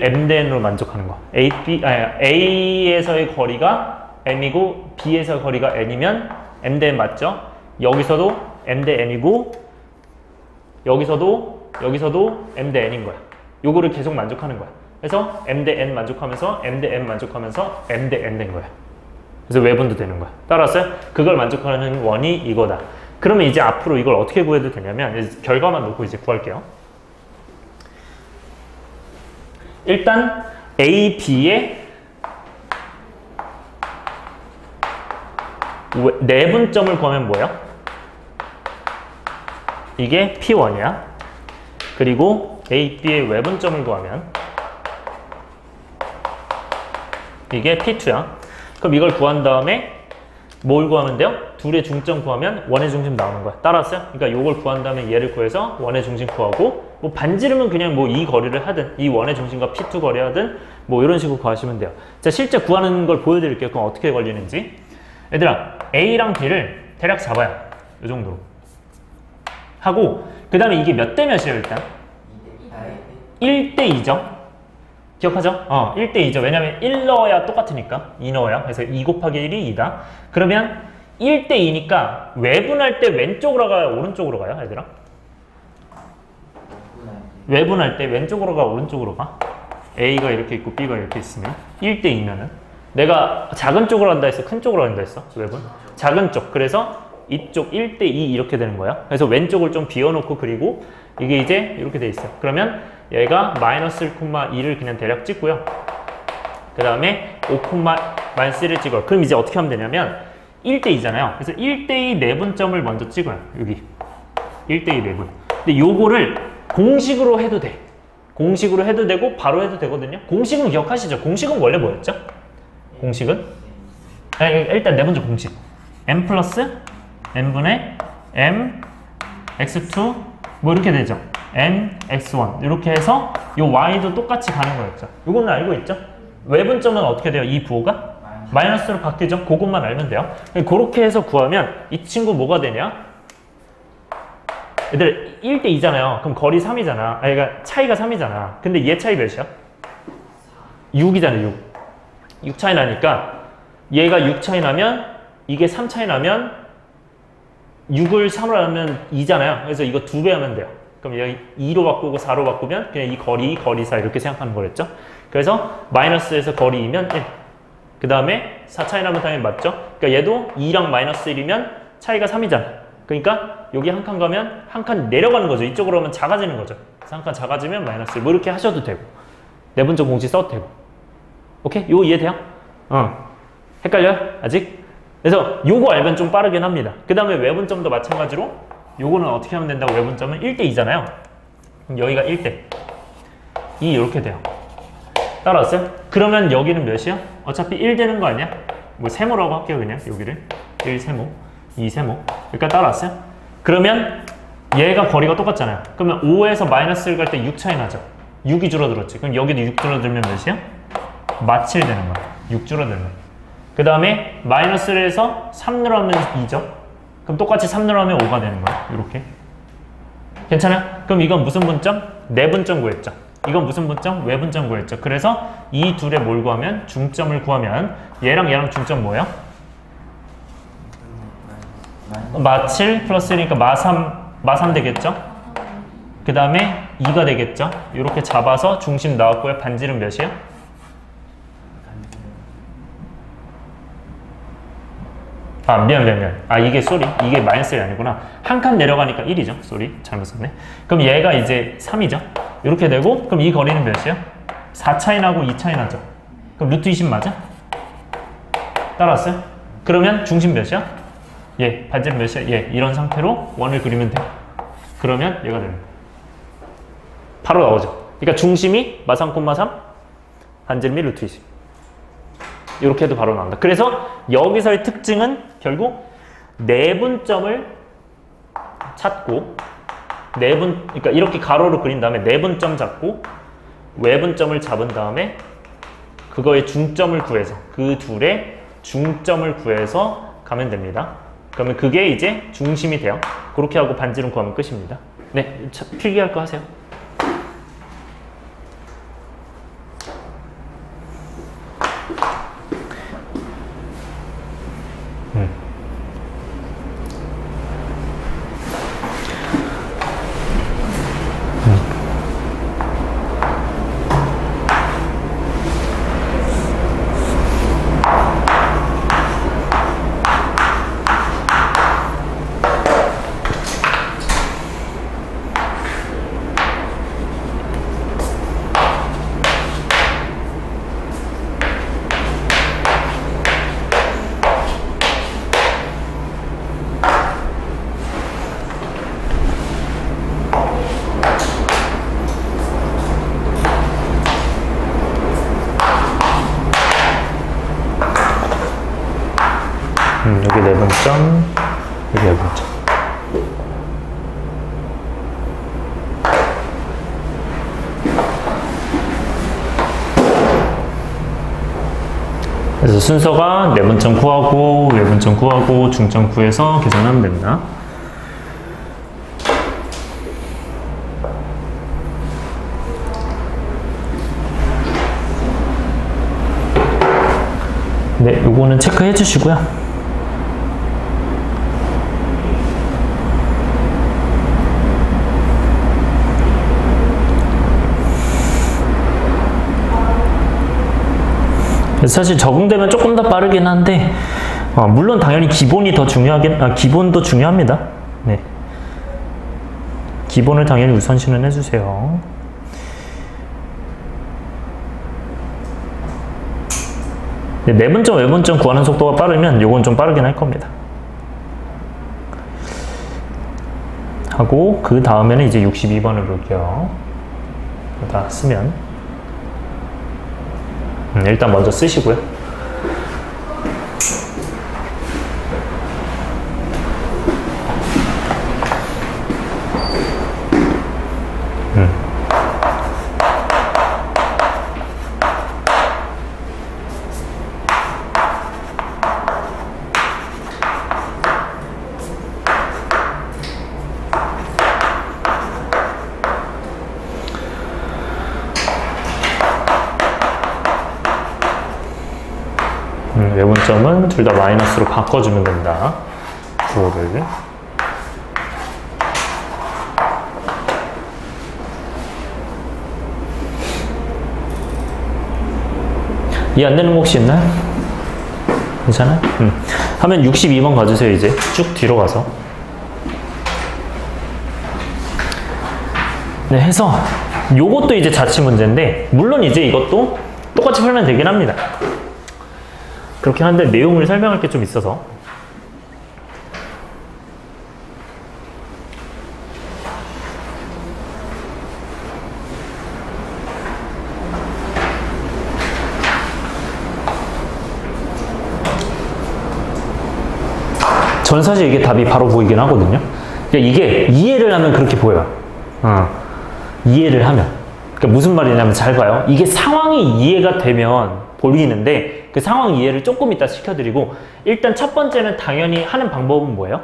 M 대 N으로 만족하는 거. A에서의 거리가 M이고 B에서의 거리가 N이면 M 대 N 맞죠? 여기서도 M 대 N이고 여기서도 M 대 N인 거야. 요거를 계속 만족하는 거야. 그래서 M 대 N 만족하면서 M 대 N 만족하면서 M 대 N 된 거야. 그래서 외분도 되는 거야. 따라왔어요? 그걸 만족하는 원이 이거다. 그러면 이제 앞으로 이걸 어떻게 구해도 되냐면 이제 결과만 놓고 이제 구할게요. 일단 A, B의 내분점을 구하면 뭐예요? 이게 P1이야. 그리고 A, B의 외분점을 구하면 이게 P2야. 그럼 이걸 구한 다음에 뭘 구하면 돼요? 둘의 중점 구하면 원의 중심 나오는 거야. 따라왔어요? 그러니까 이걸 구한 다음에 얘를 구해서 원의 중심 구하고 뭐 반지름은 그냥 뭐 이 거리를 하든 이 원의 중심과 P2 거리 하든 뭐 이런 식으로 구하시면 돼요. 자, 실제 구하는 걸 보여드릴게요. 그럼 어떻게 걸리는지. 얘들아, A랑 B를 대략 잡아요. 이 정도로. 하고 그 다음에 이게 몇 대 몇이에요 일단? 1대 2죠? 기억하죠? 1대 2죠. 왜냐면 1 넣어야 똑같으니까 2 넣어야. 그래서 2 곱하기 1이 2다. 그러면 1대 2니까 외분할 때 왼쪽으로 가요? 오른쪽으로 가요? 얘들아? 외분할 때 왼쪽으로 가? 오른쪽으로 가? A가 이렇게 있고 B가 이렇게 있으면 1대 2면은 내가 작은 쪽으로 한다 했어? 큰 쪽으로 한다 했어? 외분? 작은 쪽. 그래서 이쪽 1대 2 이렇게 되는 거야. 그래서 왼쪽을 좀 비워놓고 그리고 이게 이제 이렇게 돼 있어요. 그러면 얘가 마이너스 1,2를 그냥 대략 찍고요. 그 다음에 5,-1을 찍어요. 그럼 이제 어떻게 하면 되냐면 1대 2잖아요. 그래서 1대 2 내분점을 먼저 찍어요. 여기 1대2 내분. 근데 요거를 공식으로 해도 돼. 공식으로 해도 되고 바로 해도 되거든요. 공식은 기억하시죠? 공식은 원래 뭐였죠? 공식은? 아니, 일단 네 번째 공식. m 플러스 n분의 m x2 뭐 이렇게 되죠. n x1 이렇게 해서 요 y도 똑같이 가는 거였죠. 요거는 알고 있죠? 외분점은 어떻게 돼요? 이 부호가? 마이너스로 바뀌죠? 그것만 알면 돼요. 그렇게 해서 구하면 이 친구 뭐가 되냐? 얘들 1대 2잖아요. 그럼 거리 3이잖아. 그러니까 차이가 3이잖아. 근데 얘 차이 몇이야? 6이잖아, 6. 6 차이 나니까 얘가 6 차이 나면 이게 3 차이 나면 6을 3으로 하면 2잖아요. 그래서 이거 2배 하면 돼요. 그럼 여기 2로 바꾸고 4로 바꾸면 그냥 이 거리사 이렇게 생각하는 거랬죠. 그래서 마이너스에서 거리 2면 1. 그 다음에 4 차이 나면 당연히 맞죠. 그러니까 얘도 2랑 마이너스 1이면 차이가 3이잖아. 그러니까 여기 한 칸 가면 한 칸 내려가는 거죠. 이쪽으로 하면 작아지는 거죠. 그래서 한 칸 작아지면 마이너스 1. 뭐 이렇게 하셔도 되고 내분점 공식 써도 되고. 오케이? 요거 이해돼요? 헷갈려요? 아직? 그래서 요거 알면 좀 빠르긴 합니다. 그 다음에 외분점도 마찬가지로 요거는 어떻게 하면 된다고 외분점은 1대 2잖아요. 그럼 여기가 1대 2 이렇게 돼요. 따라왔어요? 그러면 여기는 몇이야? 어차피 1 되는 거 아니야? 뭐 세모라고 할게요 그냥 여기를 1 세모 2 세모 그러니까 따라왔어요? 그러면 얘가 거리가 똑같잖아요. 그러면 5에서 마이너스 1 갈 때 6 차이 나죠? 6이 줄어들었지. 그럼 여기도 6 줄어들면 몇이야? 마7 되는 거야. 6 줄어들면. 그 다음에 마이너스 1에서 3 늘어나면 2죠? 그럼 똑같이 3 늘어나면 5가 되는 거야. 이렇게. 괜찮아요? 그럼 이건 무슨 분점? 내분점 구했죠. 이건 무슨 분점? 외분점 구했죠. 그래서 이 둘의 뭘 구하면? 중점을 구하면 얘랑 얘랑 중점 뭐예요? 마7 플러스 1이니까 마3 되겠죠? 그 다음에 2가 되겠죠? 이렇게 잡아서 중심 나왔고요. 반지름 몇이에요? 미안. 이게 쏘리. 이게 마이너스 1이 아니구나. 한 칸 내려가니까 1이죠. 쏘리. 잘못 썼네. 그럼 얘가 이제 3이죠. 이렇게 되고, 그럼 이 거리는 몇이에요? 4 차이 나고 2 차이 나죠. 그럼 루트 20 맞아? 따라왔어요? 그러면 중심 몇이야? 예, 반지름 몇이야? 예, 이런 상태로 원을 그리면 돼요. 그러면 얘가 됩니다. 바로 나오죠. 그러니까 중심이 마3, 3, 반지름이 루트 20. 이렇게 해도 바로 나온다. 그래서 여기서의 특징은 결국 내분점을 찾고 그러니까 이렇게 가로로 그린 다음에 내분점 잡고 외분점을 잡은 다음에 그거의 중점을 구해서 그 둘의 중점을 구해서 가면 됩니다. 그러면 그게 이제 중심이 돼요. 그렇게 하고 반지름 구하면 끝입니다. 네, 필기할 거 하세요. 여기 내분점, 여기 내분점. 그래서 순서가 내분점 구하고, 외분점 구하고, 중점 구해서 계산하면 됩니다. 네, 요거는 체크해 주시고요. 사실 적응되면 조금 더 빠르긴 한데 물론 당연히 기본이 더 기본도 중요합니다. 네, 기본을 당연히 우선시는 해주세요. 네, 내분점, 외분점 구하는 속도가 빠르면 요건 좀 빠르긴 할 겁니다. 하고 그 다음에는 이제 62번을 볼게요. 다 쓰면 일단 먼저 쓰시고요. 외분점은 둘 다 마이너스로 바꿔주면 된다. 주어를. 이해 안 되는 거 혹시 있나요? 괜찮아요? 하면 62번 가주세요. 이제 쭉 뒤로 가서. 네, 해서 요것도 이제 자취 문제인데 물론 이제 이것도 똑같이 풀면 되긴 합니다. 그렇긴 한데 내용을 설명할 게 좀 있어서 전 사실 이게 답이 바로 보이긴 하거든요. 그러니까 이게 이해를 하면 그렇게 보여요. 이해를 하면. 그러니까 무슨 말이냐면 잘 봐요. 이게 상황이 이해가 되면 보이는데 그 상황 이해를 조금 이따 시켜드리고 일단 첫 번째는 당연히 하는 방법은 뭐예요?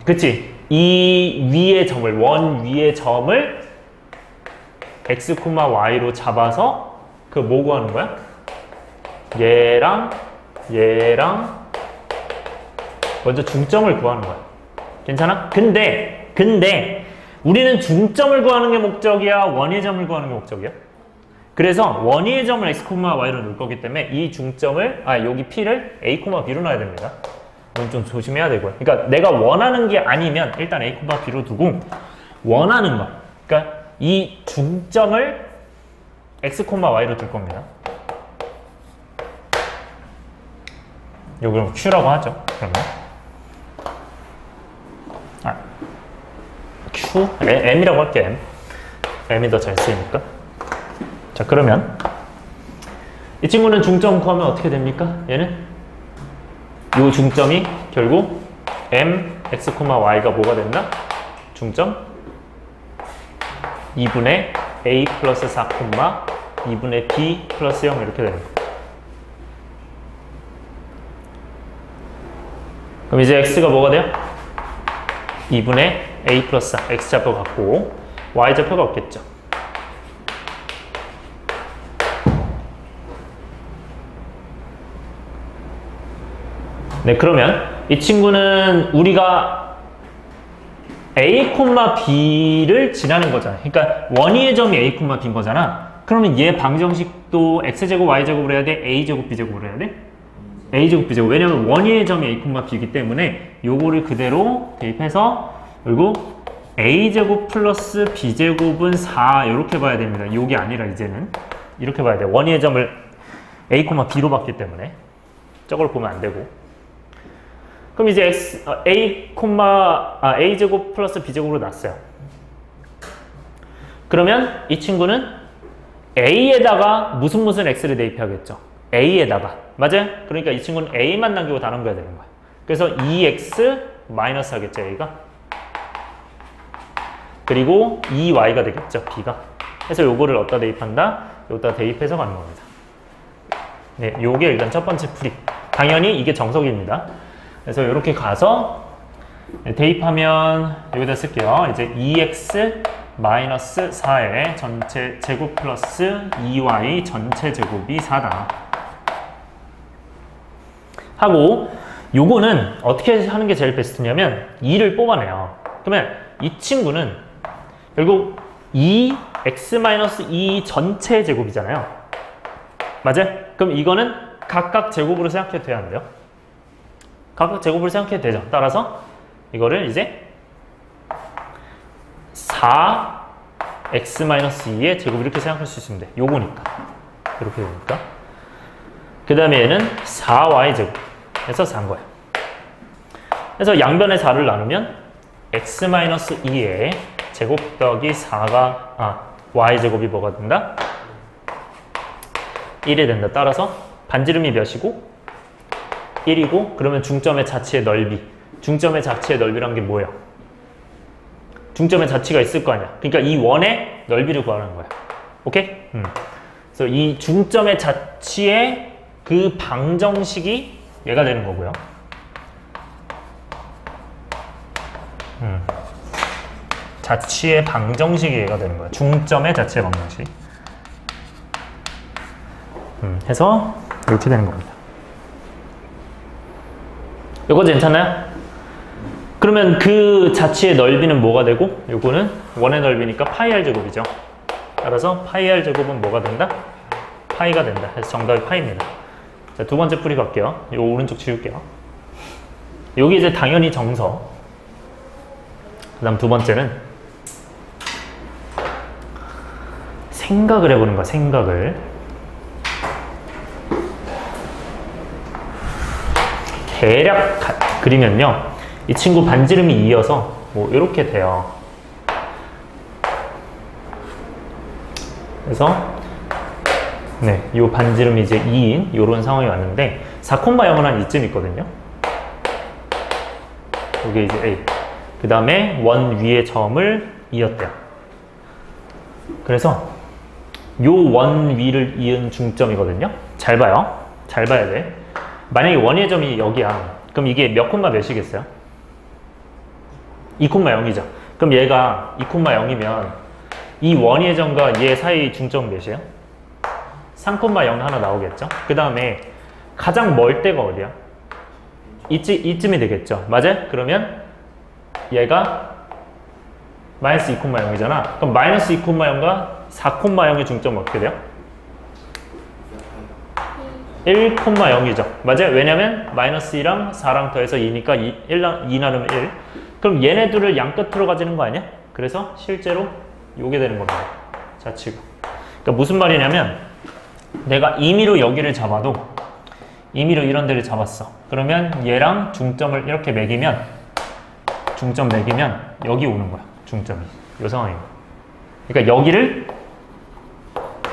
그치? 이 위의 점을 원 위의 점을 x, y로 잡아서 그 뭐 구하는 거야? 얘랑 먼저 중점을 구하는 거야. 괜찮아? 근데 우리는 중점을 구하는 게 목적이야? 원위의 점을 구하는 게 목적이야? 그래서 원위의 점을 x, y로 놓을 거기 때문에 이 중점을 여기 p를 a, b로 놔야 됩니다. 이건 좀 조심해야 되고요. 그러니까 내가 원하는 게 아니면 일단 a, b로 두고 원하는 거. 그러니까 이 중점을 x, y로 둘 겁니다. 이거 그럼 q라고 하죠. 그러면 q, m이라고 할게. m이 더 잘 쓰이니까. 자, 그러면 이 친구는 중점 구하면 어떻게 됩니까? 얘는 이 중점이 결국 m, x, y가 뭐가 됐나? 중점 2분의 a 플러스 4, 2분의 b 플러스 0 이렇게 되는 거예요. 그럼 이제 x가 뭐가 돼요? 2분의 a 플러스 4, x좌표 갖고 y좌표가 없겠죠. 네, 그러면 이 친구는 우리가 a, b를 지나는 거잖아. 그러니까 원위의 점이 a, b인 거잖아. 그러면 얘 방정식도 x제곱, y제곱으로 해야 돼? a제곱, b제곱으로 해야 돼? a제곱, b제곱. 왜냐면 원위의 점이 a, b이기 때문에 요거를 그대로 대입해서 그리고 a제곱 플러스 b제곱은 4 이렇게 봐야 됩니다. 요게 아니라 이제는 이렇게 봐야 돼. 원위의 점을 a, b로 봤기 때문에 저걸 보면 안 되고. 그럼 이제 a제곱 플러스 b제곱으로 났어요. 그러면 이 친구는 a에다가 무슨 x를 대입해야겠죠. a에다가. 맞아요? 그러니까 이 친구는 a만 남기고 다 넘겨야 되는 거야. 그래서 2x 마이너스 하겠죠, a가. 그리고 2y가 되겠죠, b가. 그래서 요거를 어디다 대입한다? 여기다 대입해서 가는 겁니다. 네, 요게 일단 첫 번째 풀이. 당연히 이게 정석입니다. 그래서 이렇게 가서 대입하면 여기다 쓸게요. 이제 2x 마이너스 4의 전체 제곱 플러스 2y 전체 제곱이 4다. 하고 요거는 어떻게 하는 게 제일 베스트냐면 2를 뽑아내요. 그러면 이 친구는 결국 2x 마이너스 2 전체 제곱이잖아요. 맞아요? 그럼 이거는 각각 제곱으로 생각해도 돼야 안 돼요? 각각 제곱을 생각해도 되죠. 따라서 이거를 이제 4x-2의 제곱 이렇게 생각할 수 있으면 돼. 요거니까. 이렇게 되니까. 그 다음에 얘는 4y 제곱. 해서 4인 거예요. 그래서 양변에 4를 나누면 x-2의 제곱 더하기 4가 y제곱이 뭐가 된다? 1이 된다. 따라서 반지름이 몇이고? 1이고 그러면 중점의 자치의 넓이. 중점의 자치의 넓이란 게 뭐예요? 중점의 자치가 있을 거 아니야. 그러니까 이 원의 넓이를 구하는 거야. 오케이? 그래서 이 중점의 자치의 그 방정식이 얘가 되는 거고요. 자치의 방정식이 얘가 되는 거야. 중점의 자치의 방정식. 해서 이렇게 되는 겁니다. 이거 괜찮아요? 그러면 그 자치의 넓이는 뭐가 되고 요거는 원의 넓이니까 파이 r 제곱이죠. 따라서 파이 r 제곱은 뭐가 된다? 파이가 된다. 그래서 정답이 파이입니다. 자, 두 번째 풀이 갈게요. 요 오른쪽 지울게요. 여기 이제 당연히 정서. 그 다음 두 번째는 생각을 해보는 거야. 생각을. 대략 그리면요. 이 친구 반지름이 2여서 뭐 이렇게 돼요. 그래서 네, 요 반지름이 이제 2인 요런 상황이 왔는데 4,0은 한 이쯤 있거든요. 이게 이제 A. 그 다음에 원 위의 점을 이었대요. 그래서 요 원 위를 이은 중점이거든요. 잘 봐요. 잘 봐야 돼. 만약에 원의 점이 여기야. 그럼 이게 몇 콤마 몇이겠어요? 2,0이죠. 그럼 얘가 2,0이면 이 원의 점과 얘 사이 중점 몇이에요? 3,0 하나 나오겠죠? 그 다음에 가장 멀 때가 어디야? 이쯤이 되겠죠? 맞아요? 그러면 얘가 마이너스 2,0이잖아. 그럼 마이너스 2,0과 4,0의 중점은 어떻게 돼요? 1,0이죠. 맞아요? 왜냐면 마이너스 2랑 4랑 더해서 2니까 2 나누면 1. 그럼 얘네들을 양 끝으로 가지는 거 아니야? 그래서 실제로 요게 되는 겁니다. 자치가. 그러니까 무슨 말이냐면 내가 임의로 여기를 잡아도 임의로 이런 데를 잡았어. 그러면 얘랑 중점을 이렇게 매기면 중점 매기면 여기 오는 거야. 중점이. 이 상황입니다. 그러니까 여기를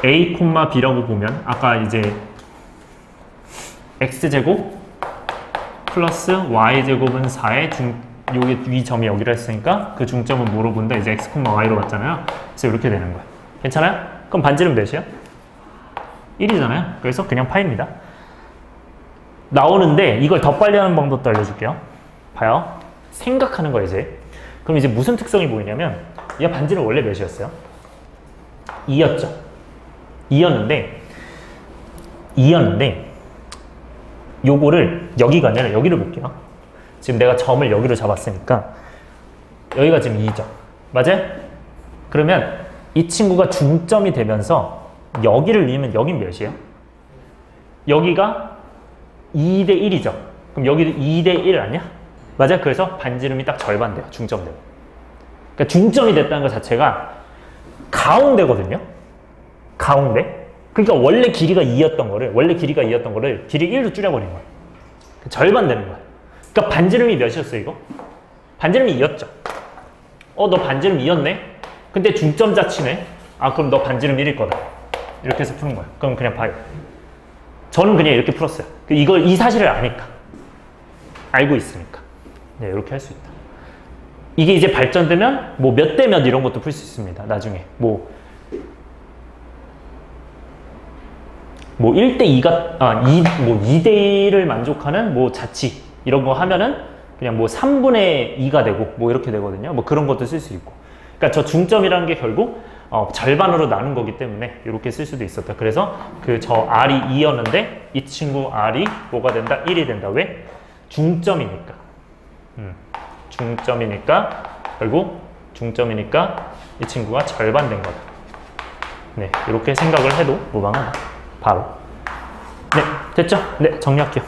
A, B라고 보면 아까 이제 x제곱 플러스 y제곱은 4의 여기 위 점이 여기로 했으니까 그 중점은 뭐로 본다? 이제 x, y로 봤잖아요. 그래서 이렇게 되는 거야. 괜찮아요? 그럼 반지름 몇이야? 1이잖아요. 그래서 그냥 파입니다. 나오는데 이걸 더 빨리 하는 방법도 알려줄게요. 봐요. 생각하는 거야 이제. 그럼 이제 무슨 특성이 보이냐면 얘 반지름 원래 몇이었어요? 2였죠. 2였는데 요거를 여기가 아니라 여기를 볼게요. 지금 내가 점을 여기로 잡았으니까 여기가 지금 2죠. 맞아요? 그러면 이 친구가 중점이 되면서 여기를 이으면 여긴 몇이에요? 여기가 2대 1이죠. 그럼 여기도 2대 1 아니야? 맞아요? 그래서 반지름이 딱 절반 돼요. 중점 되고. 그러니까 중점이 됐다는 것 자체가 가운데거든요. 가운데. 그러니까 원래 길이가 2였던 거를 길이 1로 줄여버린 거야. 절반 되는 거야. 그러니까 반지름이 몇이었어 이거? 반지름이 2였죠. 너 반지름 2였네? 근데 중점 자치네? 그럼 너 반지름 1일 거다. 이렇게 해서 푸는 거야. 그럼 그냥 봐요. 저는 그냥 이렇게 풀었어요. 이 사실을 아니까. 알고 있으니까. 네, 이렇게 할 수 있다. 이게 이제 발전되면 뭐 몇 대 몇 이런 것도 풀 수 있습니다. 나중에. 뭐 1대 2가, 2대 1을 만족하는 뭐 자치, 이런 거 하면은 그냥 뭐 3분의 2가 되고 뭐 이렇게 되거든요. 뭐 그런 것도 쓸 수 있고. 그러니까 저 중점이라는 게 결국 절반으로 나눈 거기 때문에 이렇게 쓸 수도 있었다. 그래서 저 R이 2였는데 이 친구 R이 뭐가 된다? 1이 된다. 왜? 중점이니까. 결국 중점이니까 이 친구가 절반 된 거다. 네, 이렇게 생각을 해도 무방하다. 바로. 네, 됐죠? 네, 정리할게요.